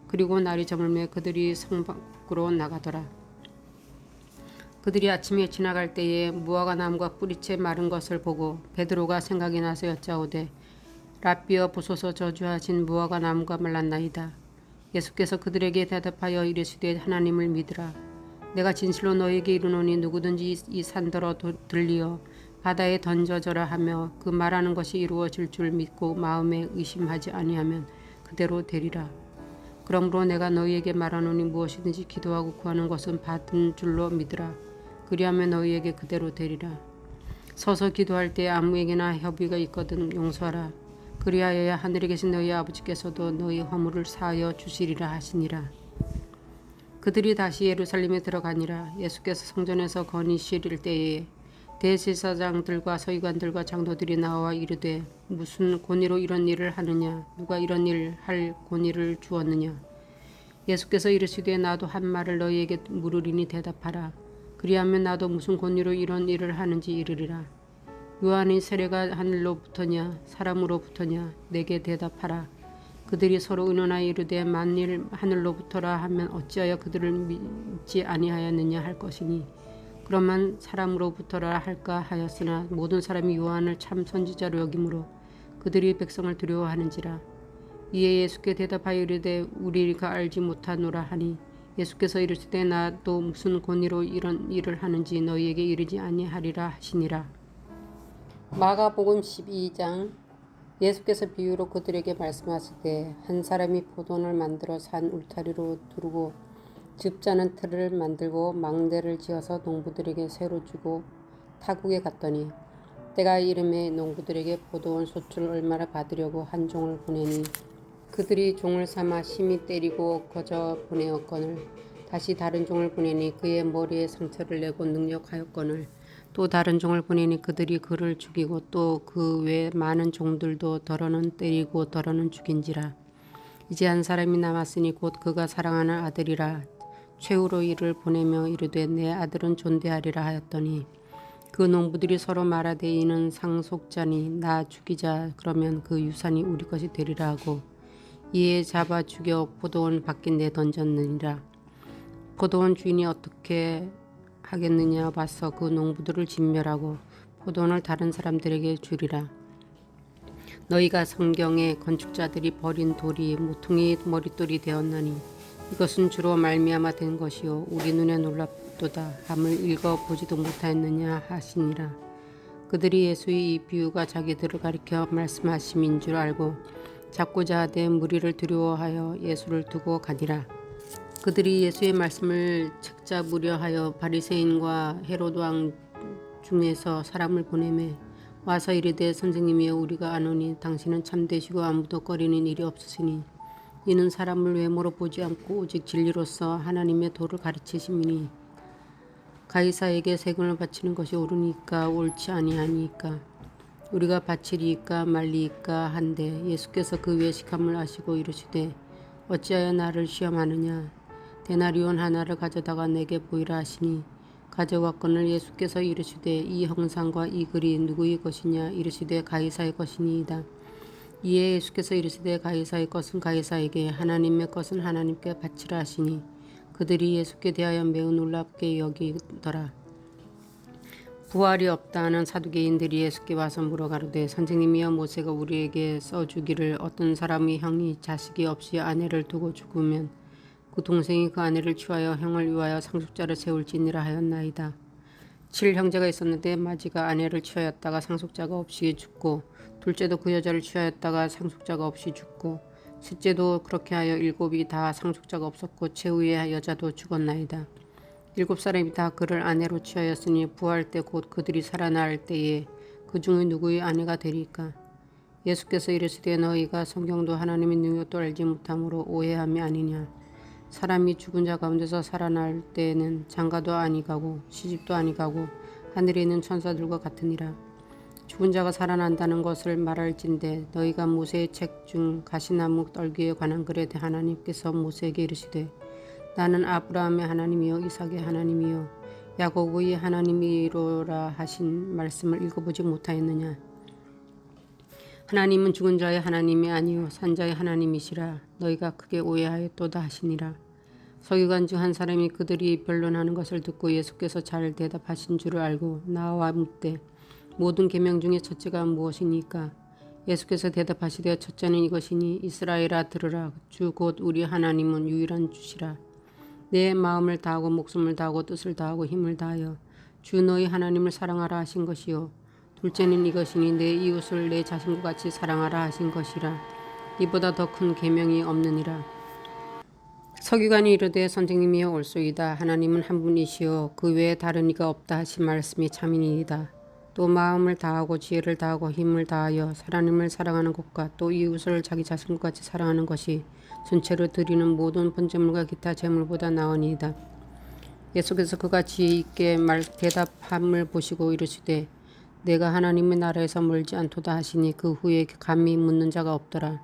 Speaker 3: 그리고 날이 저물매 그들이 성 밖으로 나가더라. 그들이 아침에 지나갈 때에 무화과 나무가 뿌리채 마른 것을 보고 베드로가 생각이 나서 여짜오되 랍비여 보소서 저주하신 무화과 나무가 말랐나이다. 예수께서 그들에게 대답하여 이르시되 하나님을 믿으라. 내가 진실로 너희에게 이르노니 누구든지 이 산더러 들리어 바다에 던져져라 하며 그 말하는 것이 이루어질 줄 믿고 마음에 의심하지 아니하면 그대로 되리라. 그러므로 내가 너희에게 말하노니 무엇이든지 기도하고 구하는 것은 받은 줄로 믿으라. 그리하면 너희에게 그대로 되리라. 서서 기도할 때 아무에게나 협의가 있거든 용서하라. 그리하여야 하늘에 계신 너희 아버지께서도 너희 허물을 사하여 주시리라 하시니라. 그들이 다시 예루살렘에 들어가니라. 예수께서 성전에서 건의실일 때에 대제사장들과 서기관들과 장로들이 나와 이르되 무슨 권위로 이런 일을 하느냐. 누가 이런 일을 할 권위를 주었느냐. 예수께서 이르시되 나도 한 말을 너희에게 물으리니 대답하라. 그리하면 나도 무슨 권위로 이런 일을 하는지 이르리라. 요한의 세례가 하늘로부터냐 사람으로부터냐 내게 대답하라. 그들이 서로 의논하여 이르되 만일 하늘로부터라 하면 어찌하여 그들을 믿지 아니하였느냐 할 것이니 그러면 사람으로부터라 할까 하였으나 모든 사람이 요한을 참 선지자로 여김으로 그들이 백성을 두려워하는지라. 이에 예수께 대답하여 이르되 우리가 알지 못하노라 하니 예수께서 이르시되 나도 무슨 권위로 이런 일을 하는지 너희에게 이르지 아니하리라 하시니라. 마가복음 12장. 예수께서 비유로 그들에게 말씀하시되 한 사람이 포도원을 만들어 산 울타리로 두르고 즙자는 틀을 만들고 망대를 지어서 농부들에게 새로 주고 타국에 갔더니 때가 이름에 농부들에게 포도원 소출을 얼마나 받으려고 한 종을 보내니 그들이 종을 삼아 심히 때리고 거저 보내었거늘 다시 다른 종을 보내니 그의 머리에 상처를 내고 능력하였거늘 또 다른 종을 보내니 그들이 그를 죽이고 또 그 외 많은 종들도 더러는 때리고 더러는 죽인지라. 이제 한 사람이 남았으니 곧 그가 사랑하는 아들이라. 최후로 이를 보내며 이르되 내 아들은 존대하리라 하였더니 그 농부들이 서로 말하되 이는 상속자니 나 죽이자 그러면 그 유산이 우리 것이 되리라 하고 이에 잡아 죽여 포도원 밖에 내던졌느니라. 포도원 주인이 어떻게 하겠느냐 봐서 그 농부들을 진멸하고 포도원을 다른 사람들에게 주리라. 너희가 성경에 건축자들이 버린 돌이 모퉁이 머릿돌이 되었나니 이것은 주로 말미암아 된 것이요 우리 눈에 놀랍도다 함을 읽어보지도 못하였느냐 하시니라. 그들이 예수의 이 비유가 자기들을 가리켜 말씀하심인 줄 알고 잡고자 하되 무리를 두려워하여 예수를 두고 가니라. 그들이 예수의 말씀을 책잡으려 하여 바리새인과 헤롯 왕 중에서 사람을 보내매 와서 이르되 선생님이여 우리가 아노니 당신은 참되시고 아무도 꺼리는 일이 없으시니 이는 사람을 외모로 보지 않고 오직 진리로서 하나님의 도를 가르치심이니 가이사에게 세금을 바치는 것이 옳으니까 옳지 아니하니까 우리가 바치리이까 말리이까 한데 예수께서 그 외식함을 아시고 이르시되 어찌하여 나를 시험하느냐. 데나리온 하나를 가져다가 내게 보이라 하시니 가져왔거늘 예수께서 이르시되 이 형상과 이 글이 누구의 것이냐. 이르시되 가이사의 것이니이다. 이에 예수께서 이르시되 가이사의 것은 가이사에게 하나님의 것은 하나님께 바치라 하시니 그들이 예수께 대하여 매우 놀랍게 여기더라. 부활이 없다 하는 사두개인들이 예수께 와서 물어가로되 선생님이여 모세가 우리에게 써주기를 어떤 사람의 형이 자식이 없이 아내를 두고 죽으면 그 동생이 그 아내를 취하여 형을 위하여 상속자를 세울지니라 하였나이다. 칠형제가 있었는데 마지가 아내를 취하였다가 상속자가 없이 죽고 둘째도 그 여자를 취하였다가 상속자가 없이 죽고 셋째도 그렇게 하여 일곱이 다 상속자가 없었고 최후의 여자도 죽었나이다. 일곱 사람이 다 그를 아내로 취하였으니 부활 때 곧 그들이 살아날 때에 그 중에 누구의 아내가 되리까? 예수께서 이르시되 너희가 성경도 하나님의 능력도 알지 못함으로 오해함이 아니냐. 사람이 죽은 자 가운데서 살아날 때에는 장가도 아니가고 시집도 아니가고 하늘에 있는 천사들과 같으니라. 죽은 자가 살아난다는 것을 말할진대 너희가 모세의 책 중 가시나무 떨기에 관한 글에 하나님께서 모세에게 이르시되 나는 아브라함의 하나님이요 이삭의 하나님이요 야곱의 하나님이로라 하신 말씀을 읽어보지 못하였느냐. 하나님은 죽은 자의 하나님이 아니요 산 자의 하나님이시라. 너희가 크게 오해하였도다 하시니라. 서기관 중 한 사람이 그들이 변론하는 것을 듣고 예수께서 잘 대답하신 줄을 알고 나와 묻되 모든 계명 중에 첫째가 무엇이니까? 예수께서 대답하시되 첫째는 이것이니 이스라엘아 들으라. 주 곧 우리 하나님은 유일한 주시라. 내 마음을 다하고 목숨을 다하고 뜻을 다하고 힘을 다하여 주 너희 하나님을 사랑하라 하신 것이요. 둘째는 이것이니 내 이웃을 내 자신과 같이 사랑하라 하신 것이라. 이보다 더 큰 계명이 없느니라. 서기관이 이르되 선생님이여 옳소이다. 하나님은 한 분이시요 그 외에 다른 이가 없다 하신 말씀이 참이니이다. 또 마음을 다하고 지혜를 다하고 힘을 다하여 하나님을 사랑하는 것과 또 이웃을 자기 자신과 같이 사랑하는 것이 전체로 드리는 모든 번제물과 기타 제물보다 나으니이다. 예수께서 그가 지혜 있게 대답함을 보시고 이르시되 내가 하나님의 나라에서 멀지 않도다 하시니 그 후에 감히 묻는 자가 없더라.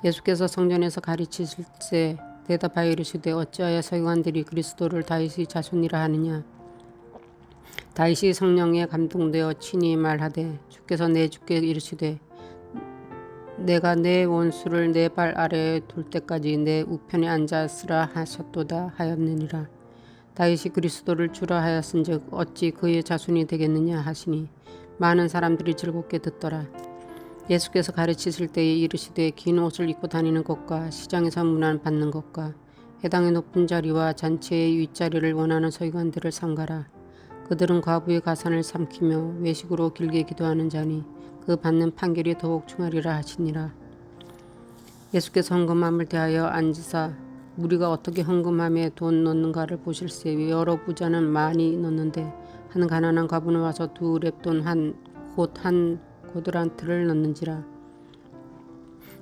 Speaker 3: 예수께서 성전에서 가르치실세 대답하여 이르시되 어찌하여 서기관들이 그리스도를 다윗의 자손이라 하느냐. 다윗이 성령에 감동되어 친히 말하되 주께서 내 주께 이르시되 내가 내 원수를 내 발 아래에 둘 때까지 내 우편에 앉았으라 하셨도다 하였느니라. 다윗이 그리스도를 주라 하였은즉 어찌 그의 자손이 되겠느냐 하시니 많은 사람들이 즐겁게 듣더라. 예수께서 가르치실 때에 이르시되 긴 옷을 입고 다니는 것과 시장에서 문안 받는 것과 회당의 높은 자리와 잔치의 윗자리를 원하는 서기관들을 삼가라. 그들은 과부의 가산을 삼키며 외식으로 길게 기도하는 자니 그 받는 판결이 더욱 중하리라 하시니라. 예수께서 헌금함을 대하여 앉으사 우리가 어떻게 헌금함에 돈 넣는가를 보실세. 여러 부자는 많이 넣는데 한 가난한 과부는 와서 두 렙돈 곧 한 고드란트를 넣는지라.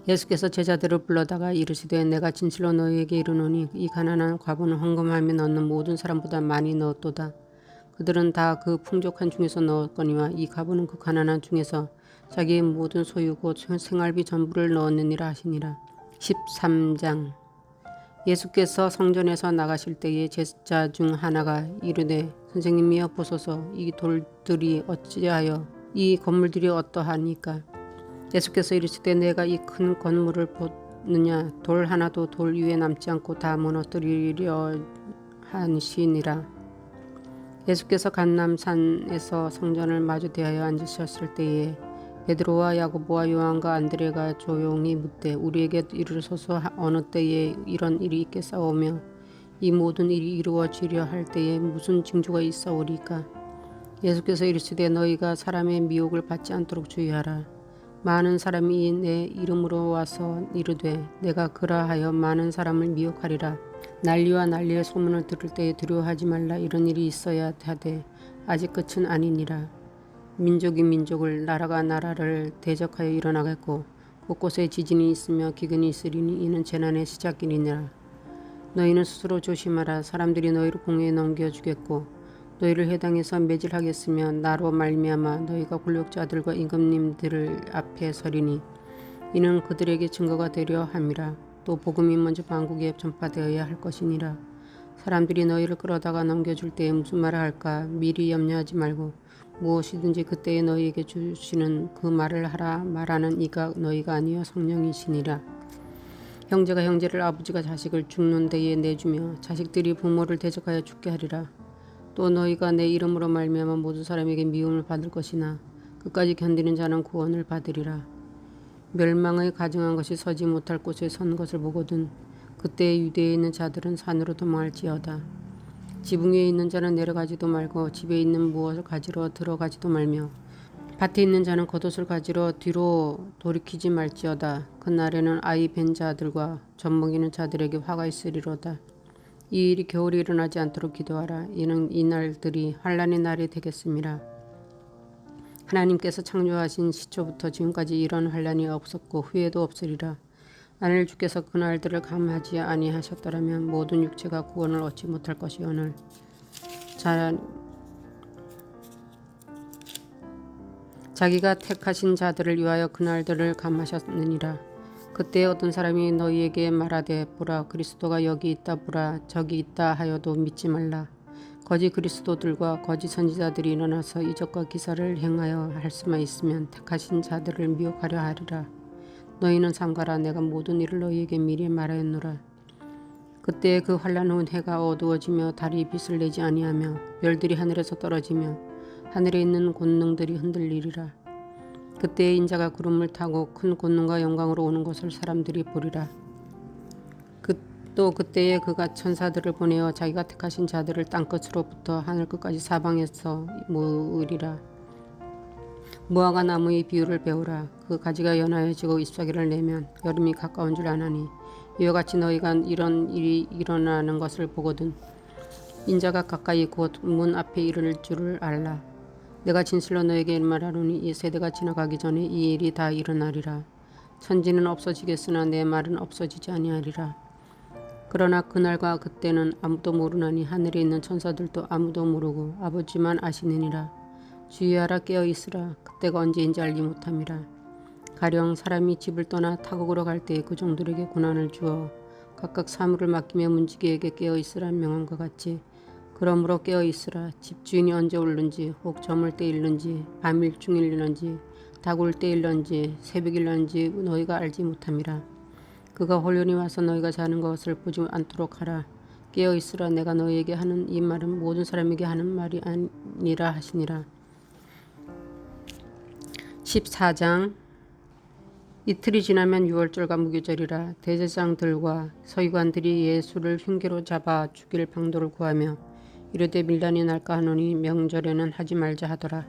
Speaker 3: 예수께서 제자들을 불러다가 이르시되 내가 진실로 너희에게 이르노니 이 가난한 과부는 헌금함에 넣는 모든 사람보다 많이 넣었도다. 그들은 다 그 풍족한 중에서 넣었거니와 이 과부는 그 가난한 중에서 자기의 모든 소유 곧 생활비 전부를 넣었느니라 하시니라. 13장. 예수께서 성전에서 나가실 때에 제자 중 하나가 이르되 선생님이여 보소서 이 돌들이 어찌하여 이 건물들이 어떠하니까? 예수께서 이르시되 내가 이 큰 건물을 보느냐 돌 하나도 돌 위에 남지 않고 다 무너뜨리려 하시니라. 예수께서 감람산에서 성전을 마주 대하여 앉으셨을 때에 베드로와 야고보와 요한과 안드레가 조용히 묻되 우리에게 이르소서 어느 때에 이런 일이 있겠사오며 이 모든 일이 이루어지려 할 때에 무슨 징조가 있사오리까? 예수께서 이르시되 너희가 사람의 미혹을 받지 않도록 주의하라. 많은 사람이 내 이름으로 와서 이르되 내가 그라하여 많은 사람을 미혹하리라. 난리와 난리의 소문을 들을 때에 두려워하지 말라. 이런 일이 있어야 하되 아직 끝은 아니니라. 민족이 민족을 나라가 나라를 대적하여 일어나겠고 곳곳에 지진이 있으며 기근이 있으리니 이는 재난의 시작이니라. 너희는 스스로 조심하라. 사람들이 너희를 공회에 넘겨주겠고 너희를 회당에서 매질하겠으며 나로 말미암아 너희가 굴욕자들과 임금님들 앞에 서리니 이는 그들에게 증거가 되려 함이라. 또 복음이 먼저 만국에 전파되어야 할 것이니라. 사람들이 너희를 끌어다가 넘겨줄 때에 무슨 말을 할까 미리 염려하지 말고 무엇이든지 그때에 너희에게 주시는 그 말을 하라. 말하는 이가 너희가 아니여 성령이시니라. 형제가 형제를 아버지가 자식을 죽는 데에 내주며 자식들이 부모를 대적하여 죽게 하리라. 또 너희가 내 이름으로 말미암아 모든 사람에게 미움을 받을 것이나 끝까지 견디는 자는 구원을 받으리라. 멸망의 가증한 것이 서지 못할 곳에 선 것을 보거든 그때 유대에 있는 자들은 산으로 도망할지어다. 지붕 위에 있는 자는 내려가지도 말고 집에 있는 무엇을 가지러 들어가지도 말며 밭에 있는 자는 겉옷을 가지러 뒤로 돌이키지 말지어다. 그날에는 아이 뵌 자들과 젖먹이는 자들에게 화가 있으리로다. 이 일이 겨울에 일어나지 않도록 기도하라. 이는 이 날들이 환난의 날이 되겠음이라. 하나님께서 창조하신 시초부터 지금까지 이런 환난이 없었고 후에도 없으리라. 만일 주께서 그 날들을 감하지 아니하셨더라면 모든 육체가 구원을 얻지 못할 것이오늘 자기가 택하신 자들을 위하여 그 날들을 감하셨느니라. 그때 어떤 사람이 너희에게 말하되 보라 그리스도가 여기 있다 보라 저기 있다 하여도 믿지 말라. 거짓 그리스도들과 거짓 선지자들이 일어나서 이적과 기사를 행하여 할 수만 있으면 택하신 자들을 미혹하려 하리라. 너희는 삼가라. 내가 모든 일을 너희에게 미리 말하였노라. 그때 그 환난 후 해가 어두워지며 달이 빛을 내지 아니하며 별들이 하늘에서 떨어지며 하늘에 있는 권능들이 흔들리리라. 그때 인자가 구름을 타고 큰 권능과 영광으로 오는 것을 사람들이 보리라. 또 그때에 그가 천사들을 보내어 자기가 택하신 자들을 땅끝으로부터 하늘끝까지 사방에서 모으리라. 무화과 나무의 비유를 배우라. 그 가지가 연하여지고 잎사귀를 내면 여름이 가까운 줄 아나니 이와 같이 너희가 이런 일이 일어나는 것을 보거든 인자가 가까이 곧 문 앞에 이를 줄을 알라. 내가 진실로 너에게 말하노니 이 세대가 지나가기 전에 이 일이 다 일어나리라. 천지는 없어지겠으나 내 말은 없어지지 아니하리라. 그러나 그날과 그때는 아무도 모르나니 하늘에 있는 천사들도 아무도 모르고 아버지만 아시느니라. 주의하라 깨어 있으라. 그때가 언제인지 알지 못함이라. 가령 사람이 집을 떠나 타국으로 갈 때에 그 종들에게 고난을 주어 각각 사물을 맡기며 문지기에게 깨어 있으라 명한 것 같이 그러므로 깨어 있으라. 집주인이 언제 올는지 혹 저물 때 일는지 밤일 중일는지 다굴 때 일는지 새벽일는지 너희가 알지 못함이라. 그가 홀연히 와서 너희가 자는 것을 보지 않도록 하라. 깨어 있으라. 내가 너희에게 하는 이 말은 모든 사람에게 하는 말이 아니라 하시니라. 14장 이틀이 지나면 유월절과 무교절이라. 대제사장들과 서기관들이 예수를 흉계로 잡아 죽일 방도를 구하며 이르되 밀란이 날까 하노니 명절에는 하지 말자 하더라.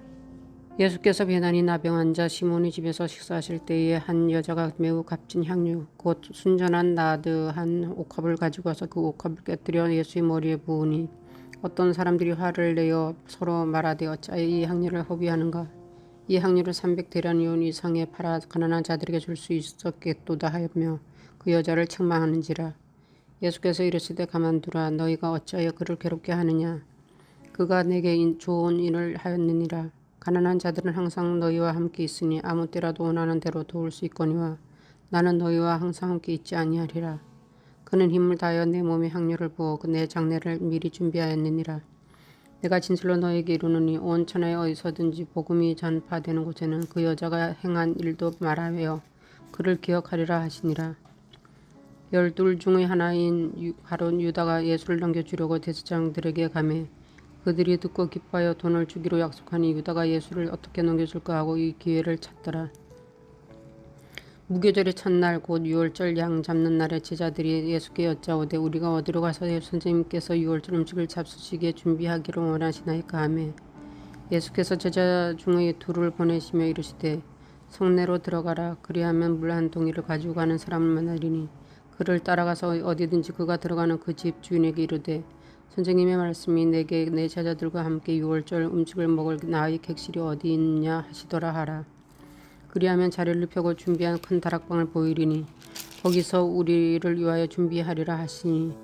Speaker 3: 예수께서 배단이 나병 자 시몬의 집에서 식사하실 때에 한 여자가 매우 값진 향유 곧 순전한 나드한 옥합을 가지고 와서 그 옥합을 깨뜨려 예수의 머리에 부으니 어떤 사람들이 화를 내어 서로 말하되 어찌하여 이 향유를 허비하는가. 이 향유를 300데나리온 이상에 팔아 가난한 자들에게 줄 수 있었겠도다 하며 그 여자를 책망하는지라. 예수께서 이르시되 가만두라. 너희가 어찌하여 그를 괴롭게 하느냐. 그가 내게 좋은 일을 하였느니라. 가난한 자들은 항상 너희와 함께 있으니 아무 때라도 원하는 대로 도울 수 있거니와 나는 너희와 항상 함께 있지 아니하리라. 그는 힘을 다하여 내 몸에 향유를 부어 내 장례를 미리 준비하였느니라. 내가 진실로 너희에게 이르노니 온 천하에 어디서든지 복음이 전파되는 곳에는 그 여자가 행한 일도 말하며 그를 기억하리라 하시니라. 12 중의 하나인 가룟 유다가 예수를 넘겨주려고 대제사장들에게 가매 그들이 듣고 기뻐하여 돈을 주기로 약속하니 유다가 예수를 어떻게 넘겨줄까 하고 이 기회를 찾더라. 무교절의 첫날 곧 유월절 양 잡는 날에 제자들이 예수께 여짜오되 우리가 어디로 가서 선생님께서 유월절 음식을 잡수시기에 준비하기를 원하시나이까 하매 예수께서 제자 중의 둘을 보내시며 이르시되 성내로 들어가라. 그리하면 물 한 동이를 가지고 가는 사람을 만나리니 그를 따라가서 어디든지 그가 들어가는 그 집 주인에게 이르되 선생님의 말씀이 내게 내 제자들과 함께 유월절 음식을 먹을 나의 객실이 어디 있느냐 하시더라 하라. 그리하면 자리를 펴고 준비한 큰 다락방을 보이리니 거기서 우리를 위하여 준비하리라 하시니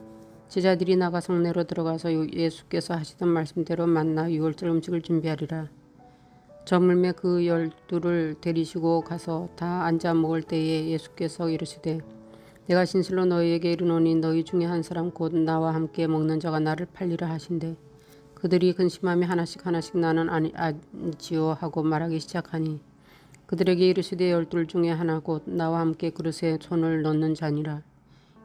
Speaker 3: 제자들이 나가 성내로 들어가서 예수께서 하시던 말씀대로 만나 유월절 음식을 준비하리라. 저물매 그 12를 데리시고 가서 다 앉아 먹을 때에 예수께서 이르시되 내가 진실로 너희에게 이르노니 너희 중에 한 사람 곧 나와 함께 먹는 자가 나를 팔리라 하신대 그들이 근심하며 하나씩 나는 아니지요 하고 말하기 시작하니 그들에게 이르시되 12 중에 하나 곧 나와 함께 그릇에 손을 넣는 자니라.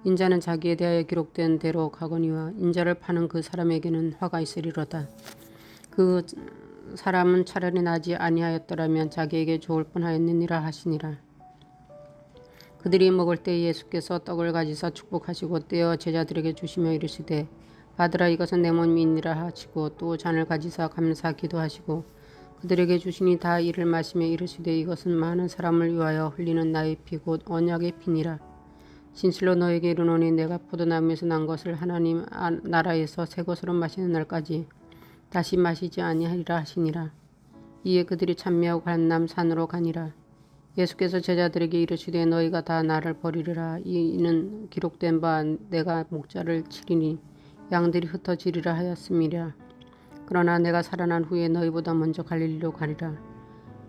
Speaker 3: 인자는 자기에 대하여 기록된 대로 가거니와 인자를 파는 그 사람에게는 화가 있으리로다. 그 사람은 차라리 나지 아니하였더라면 자기에게 좋을 뻔하였느니라 하시니라. 그들이 먹을 때 예수께서 떡을 가지사 축복하시고 떼어 제자들에게 주시며 이르시되 아들아 이것은 내 몸이니라 하시고 또 잔을 가지사 감사 기도하시고 그들에게 주시니 다 이를 마시며 이르시되 이것은 많은 사람을 위하여 흘리는 나의 피 곧 언약의 피니라. 진실로 너에게 이르노니 내가 포도나무에서 난 것을 하나님 나라에서 새 것으로 마시는 날까지 다시 마시지 아니하리라 하시니라. 이에 그들이 찬미하고 갈람 산으로 가니라. 예수께서 제자들에게 이르시되 너희가 다 나를 버리리라. 이는 기록된 바 내가 목자를 치리니 양들이 흩어지리라 하였음이라. 그러나 내가 살아난 후에 너희보다 먼저 갈릴리로 가리라.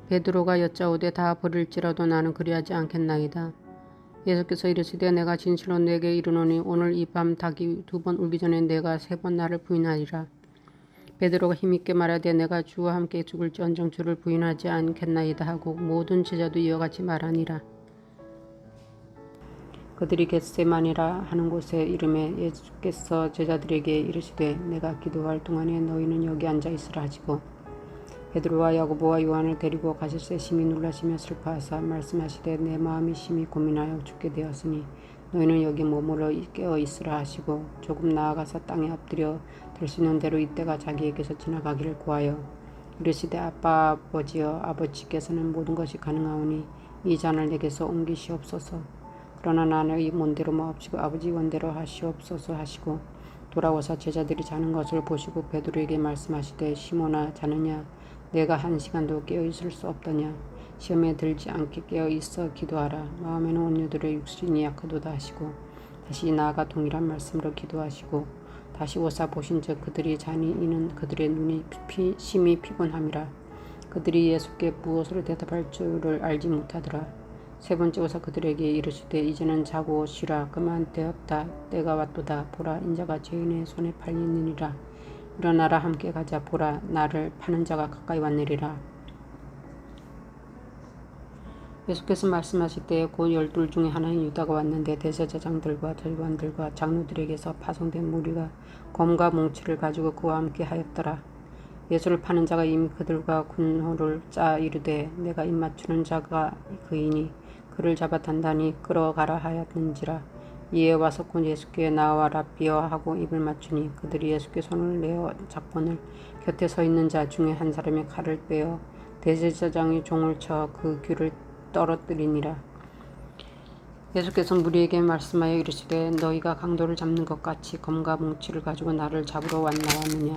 Speaker 3: 베드로가 여짜오되 다 버릴지라도 나는 그리하지 않겠나이다. 예수께서 이르시되 내가 진실로 내게 이르노니 오늘 이 밤 닭이 2번 울기 전에 내가 3번 나를 부인하리라. 베드로가 힘있게 말하되 내가 주와 함께 죽을지언정 주를 부인하지 않겠나이다 하고 모든 제자도 이와 같이 말하니라. 그들이 겟세마니라 하는 곳에 이름에 예수께서 제자들에게 이르시되 내가 기도할 동안에 너희는 여기 앉아 있으라 하시고 베드로와 야고보와 요한을 데리고 가실새 심히 놀라시며 슬퍼하사 말씀하시되 내 마음이 심히 고민하여 죽게 되었으니 너희는 여기 머물러 깨어 있으라 하시고 조금 나아가서 땅에 엎드려 될 수 있는 대로 이때가 자기에게서 지나가기를 구하여 이르시되 아빠 아버지여 아버지께서는 모든 것이 가능하오니 이 잔을 내게서 옮기시옵소서. 그러나 나는 이 먼대로 마옵시고 아버지 원대로 하시옵소서 하시고 돌아와서 제자들이 자는 것을 보시고 베드로에게 말씀하시되 시몬아 자느냐 내가 1시간도 깨어 있을 수 없더냐. 시험에 들지 않게 깨어 있어 기도하라. 마음에는 온유들의 육신이 약하도다 하시고 다시 나아가 동일한 말씀으로 기도하시고 다시 오사 보신즉 그들이 자니 이는 그들의 눈이 심히 피곤함이라. 그들이 예수께 무엇으로 대답할 줄을 알지 못하더라. 3번째 오사 그들에게 이르시되 이제는 자고 쉬라. 그만 되었다. 때가 왔도다. 보라 인자가 죄인의 손에 팔리느니라. 일어나라 함께 가자. 보라 나를 파는 자가 가까이 왔느니라. 예수께서 말씀하실 때에 곧 12 중에 하나인 유다가 왔는데 대제사장들과 서기관들과 장로들에게서 파송된 무리가 검과 뭉치를 가지고 그와 함께 하였더라. 예수를 파는 자가 이미 그들과 군호를 짜 이르되 내가 입맞추는 자가 그이니 그를 잡아 단단히 끌어가라 하였는지라. 이에 와서 곧 예수께 나와라 비어 하고 입을 맞추니 그들이 예수께 손을 내어 잡고는 곁에 서 있는 자 중에 한 사람이 칼을 빼어 대제사장이 종을 쳐 그 귀를 떨어뜨리니라. 예수께서 무리에게 말씀하여 이르시되 너희가 강도를 잡는 것 같이 검과 뭉치를 가지고 나를 잡으러 왔나왔느냐.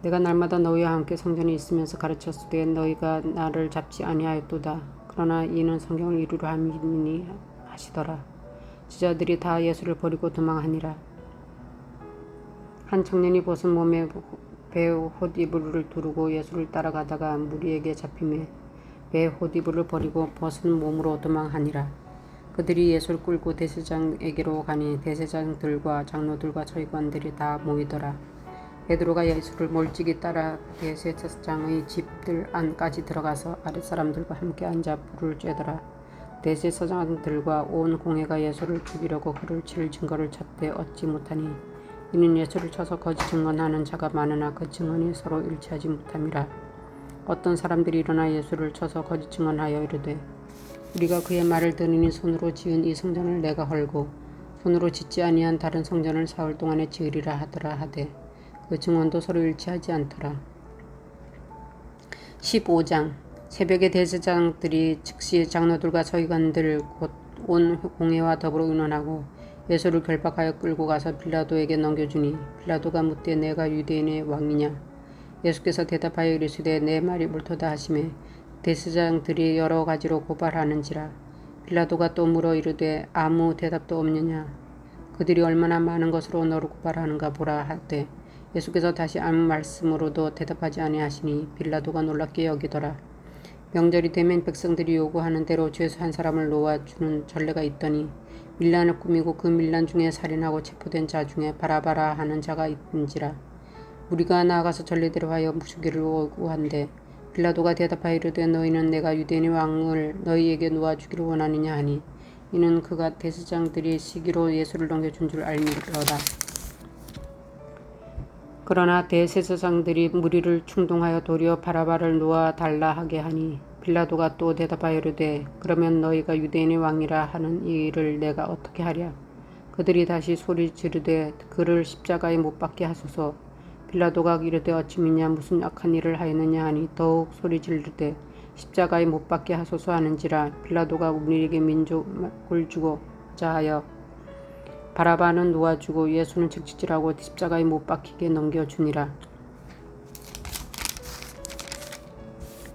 Speaker 3: 내가 날마다 너희와 함께 성전에 있으면서 가르쳤으되 너희가 나를 잡지 아니하였도다. 그러나 이는 성경을 이루려 함이니 하시더라. 제자들이 다 예수를 버리고 도망하니라. 한 청년이 벗은 몸에 배 헛이불을 두르고 예수를 따라가다가 무리에게 잡히매 배 헛이불을 버리고 벗은 몸으로 도망하니라. 그들이 예수를 끌고 대제사장에게로 가니 대제사장들과 장로들과 서기관들이 다 모이더라. 베드로가 예수를 몰찍이 따라 대제사장의 집들 안까지 들어가서 아랫사람들과 함께 앉아 불을 쬐더라. 대제사장들과 온 공회가 예수를 죽이려고 그를 칠 증거를 찾되 얻지 못하니 이는 예수를 쳐서 거짓 증언하는 자가 많으나 그 증언이 서로 일치하지 못함이라. 어떤 사람들이 일어나 예수를 쳐서 거짓 증언하여 이르되 우리가 그의 말을 들으니 손으로 지은 이 성전을 내가 헐고 손으로 짓지 아니한 다른 성전을 사흘 동안에 지으리라 하더라 하되 그 증언도 서로 일치하지 않더라. 15장 새벽에 대제사장들이 즉시 장로들과 서기관들 곧 온 공회와 더불어 의논하고 예수를 결박하여 끌고 가서 빌라도에게 넘겨주니 빌라도가 묻되 내가 유대인의 왕이냐. 예수께서 대답하여 이르시되 내 말이 옳도다 하시매 대제사장들이 여러 가지로 고발하는지라. 빌라도가 또 물어 이르되 아무 대답도 없느냐. 그들이 얼마나 많은 것으로 너를 고발하는가 보라 하되 예수께서 다시 아무 말씀으로도 대답하지 아니하시니 빌라도가 놀랍게 여기더라. 명절이 되면 백성들이 요구하는 대로 죄수 한 사람을 놓아주는 전례가 있더니 밀란을 꾸미고 그 밀란 중에 살인하고 체포된 자 중에 바라바라 하는 자가 있는지라. 우리가 나아가서 전례대로 하여 죽이를 요구한데 빌라도가 대답하여 이르되 너희는 내가 유대인의 왕을 너희에게 놓아주기를 원하느냐 하니 이는 그가 대제사장들이 시기로 예수를 넘겨준 줄 알미로다. 그러나 대제사장들이 무리를 충동하여 도리어 바라바를 놓아달라 하게 하니 빌라도가 또 대답하여 이르되 그러면 너희가 유대인의 왕이라 하는 이 일을 내가 어떻게 하랴. 그들이 다시 소리 지르되 그를 십자가에 못 박게 하소서. 빌라도가 이르되 어찌미냐 무슨 악한 일을 하였느냐 하니 더욱 소리 지르되 십자가에 못 박게 하소서 하는지라. 빌라도가 우리에게 민족을 주고자 하여 바라바는 놓아주고 예수는 책찍질하고 십자가에 못 박히게 넘겨주니라.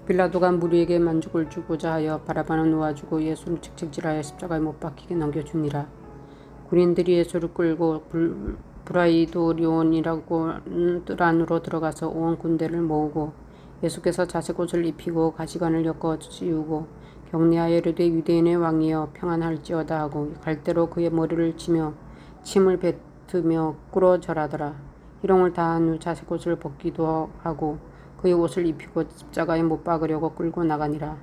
Speaker 3: 빌라도가 무리에게 만족을 주고자 하여 바라바는 놓아주고 예수를 책찍질하여 십자가에 못 박히게 넘겨주니라. 군인들이 예수를 끌고 브라이도리온이라고 뜰 안으로 들어가서 온 군대를 모으고 예수께서 자색옷을 입히고 가시관을 엮어 씌우고 격려하여 이르되 유대인의 왕이여 평안할지어다 하고 갈대로 그의 머리를 치며 침을 뱉으며 꿇어 절하더라. 희롱을 다한 후 자색옷을 벗기도 하고 그의 옷을 입히고 십자가에 못 박으려고 끌고 나가니라.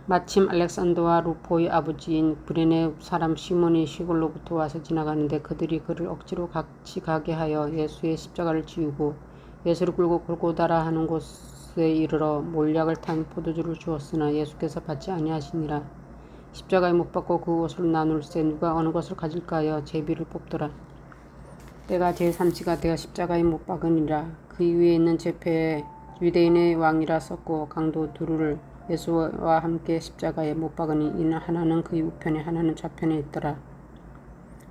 Speaker 3: 마침 알렉산더와 루포의 아버지인 브레네 사람 시몬이 시골로부터 와서 지나가는데 그들이 그를 억지로 같이 가게 하여 예수의 십자가를 지우고 예수를 끌고 골고다라 하는 곳에 이르러 몰약을 탄 포도주를 주었으나 예수께서 받지 아니하시니라. 십자가에 못 박고 그 옷을 나눌세 누가 어느 것을 가질까 하여 제비를 뽑더라. 때가 제3시가 되어 십자가에 못 박으니라. 그 위에 있는 제패에 유대인의 왕이라 썼고 강도 두루를 예수와 함께 십자가에 못 박으니 이는 하나는 그의 우편에 하나는 좌편에 있더라.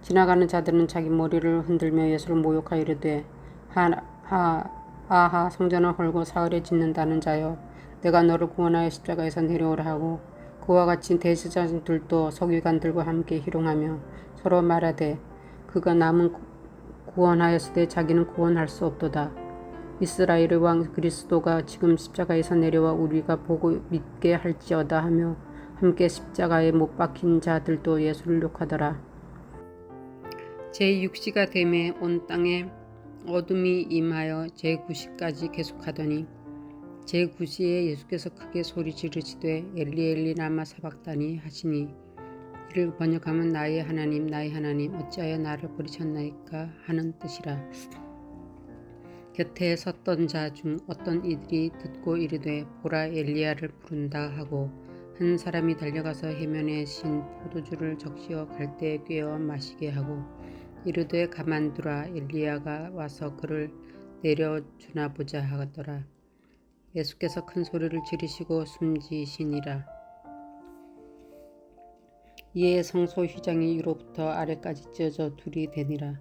Speaker 3: 지나가는 자들은 자기 머리를 흔들며 예수를 모욕하여 이르되 아하 성전을 헐고 사흘에 짓는다는 자여 내가 너를 구원하여 십자가에서 내려오라 하고 그와 같이 대제사장들도 서기관들과 함께 희롱하며 서로 말하되 그가 남은 구원하였으되 자기는 구원할 수 없도다. 이스라엘의 왕 그리스도가 지금 십자가에서 내려와 우리가 보고 믿게 할지어다 하며 함께 십자가에 못 박힌 자들도 예수를 욕하더라. 제6시가 되매 온 땅에 어둠이 임하여 제9시까지 계속하더니 제9시에 예수께서 크게 소리 지르시되 엘리 엘리 라마 사박다니 하시니 이를 번역하면 나의 하나님 어찌하여 나를 버리셨나이까 하는 뜻이라. 곁에 섰던 자 중 어떤 이들이 듣고 이르되 보라 엘리야를 부른다 하고 한 사람이 달려가서 해면에 신 포도주를 적시어 갈대에 꿰어 마시게 하고 이르되 가만두라 엘리야가 와서 그를 내려주나 보자 하더라. 예수께서 큰 소리를 지르시고 숨지시니라. 이에 성소 휘장이 위로부터 아래까지 찢어져 둘이 되니라.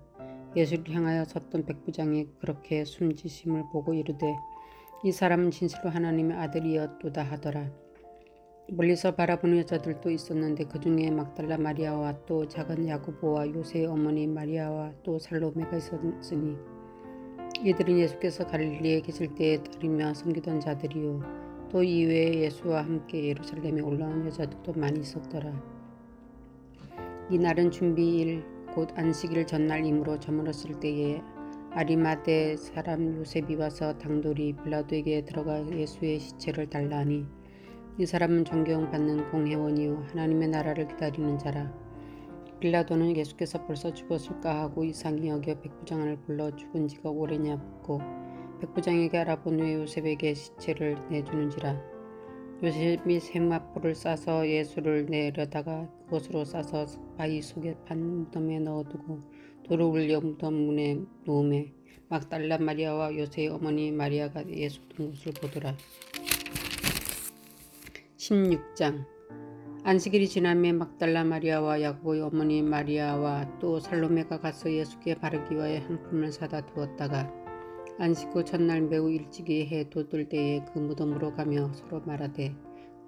Speaker 3: 예수를 향하여 섰던 백부장이 그렇게 숨지심을 보고 이르되 이 사람은 진실로 하나님의 아들이었도다 하더라. 멀리서 바라보는 여자들도 있었는데 그 중에 막달라 마리아와 또 작은 야고보와 요새의 어머니 마리아와 또 살로메가 있었으니 이들은 예수께서 갈릴리에 계실 때에 따르며 섬기던 자들이요 또 이외에 예수와 함께 예루살렘에 올라온 여자들도 많이 있었더라. 이날은 준비일 곧 안식일 전날이므로 저물었을 때에 아리마대 사람 요셉이 와서 당돌이 빌라도에게 들어가 예수의 시체를 달라 하니 이 사람은 존경받는 공회원이요 하나님의 나라를 기다리는 자라. 빌라도는 예수께서 벌써 죽었을까 하고 이상히 여겨 백부장을 불러 죽은 지가 오래냐 묻고 백부장에게 알아본 후에 요셉에게 시체를 내주는지라. 요셉이 세마포를 싸서 예수를 내려다가 그것으로 싸서 바위 속에 판 무덤에 넣어두고 돌을 올려 무덤 문에 놓음에 막달라 마리아와 요새의 어머니 마리아가 예수 둔 것을 보더라. 16장 안식일이 지나매 막달라 마리아와 야고보의 어머니 마리아와 또 살로메가 가서 예수께 바르기 위하여 한 품을 사다 두었다가 안식 후 첫날 매우 일찍이 해 돋을 때에 그 무덤으로 가며 서로 말하되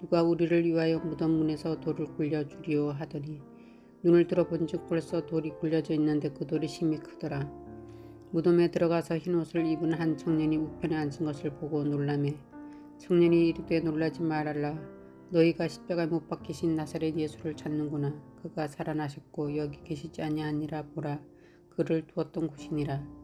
Speaker 3: 누가 우리를 위하여 무덤 문에서 돌을 굴려주리오 하더니 눈을 들어본즉 벌써 돌이 굴려져 있는데 그 돌이 심히 크더라. 무덤에 들어가서 흰옷을 입은 한 청년이 우편에 앉은 것을 보고 놀라매 청년이 이르되 놀라지 말아라. 너희가 십자가에 못 박히신 나사렛 예수를 찾는구나. 그가 살아나셨고 여기 계시지 아니하니라. 보라 그를 두었던 곳이니라.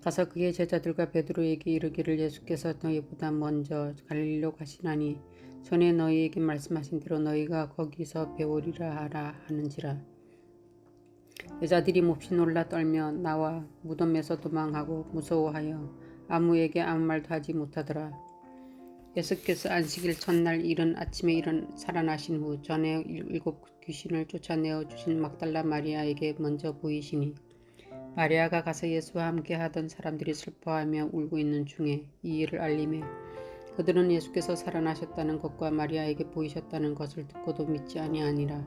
Speaker 3: 가서 그의 제자들과 베드로에게 이르기를 예수께서 너희보다 먼저 갈릴리로 가시나니 전에 너희에게 말씀하신 대로 너희가 거기서 배우리라 하라 하는지라. 여자들이 몹시 놀라 떨며 나와 무덤에서 도망하고 무서워하여 아무에게 아무 말도 하지 못하더라. 예수께서 안식일 첫날 이른 아침에 살아나신 후 전에 7 귀신을 쫓아내어 주신 막달라 마리아에게 먼저 보이시니 마리아가 가서 예수와 함께 하던 사람들이 슬퍼하며 울고 있는 중에 이 일을 알림해 그들은 예수께서 살아나셨다는 것과 마리아에게 보이셨다는 것을 듣고도 믿지 아니하니라.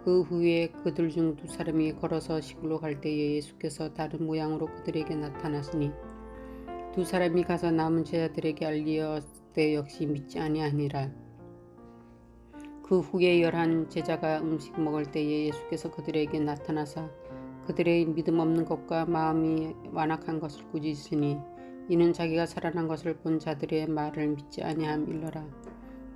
Speaker 3: 그 후에 그들 중 두 사람이 걸어서 시골로 갈 때에 예수께서 다른 모양으로 그들에게 나타나시니 두 사람이 가서 남은 제자들에게 알리었되 역시 믿지 아니하니라. 그 후에 11 제자가 음식 먹을 때에 예수께서 그들에게 나타나사 그들의 믿음 없는 것과 마음이 완악한 것을 꾸짖으시니 이는 자기가 살아난 것을 본 자들의 말을 믿지 아니함일러라.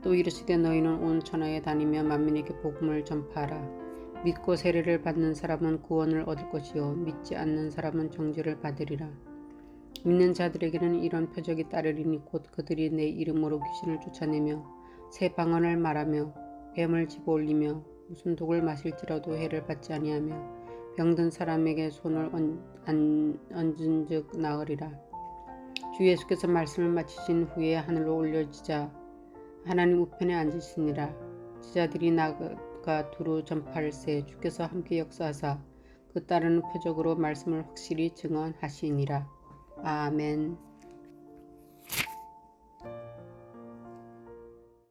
Speaker 3: 또 이르시되 너희는 온 천하에 다니며 만민에게 복음을 전파하라. 믿고 세례를 받는 사람은 구원을 얻을 것이요 믿지 않는 사람은 정죄를 받으리라. 믿는 자들에게는 이런 표적이 따르리니 곧 그들이 내 이름으로 귀신을 쫓아내며 새 방언을 말하며 뱀을 집어올리며 무슨 독을 마실지라도 해를 받지 아니하며 병든 사람에게 손을 얹은즉 나으리라. 주 예수께서 말씀을 마치신 후에 하늘로 올려지자 하나님 우편에 앉으시니라. 제자들이 나가 두루 전파할세 주께서 함께 역사하사 그 따르는 표적으로 말씀을 확실히 증언하시니라. 아멘.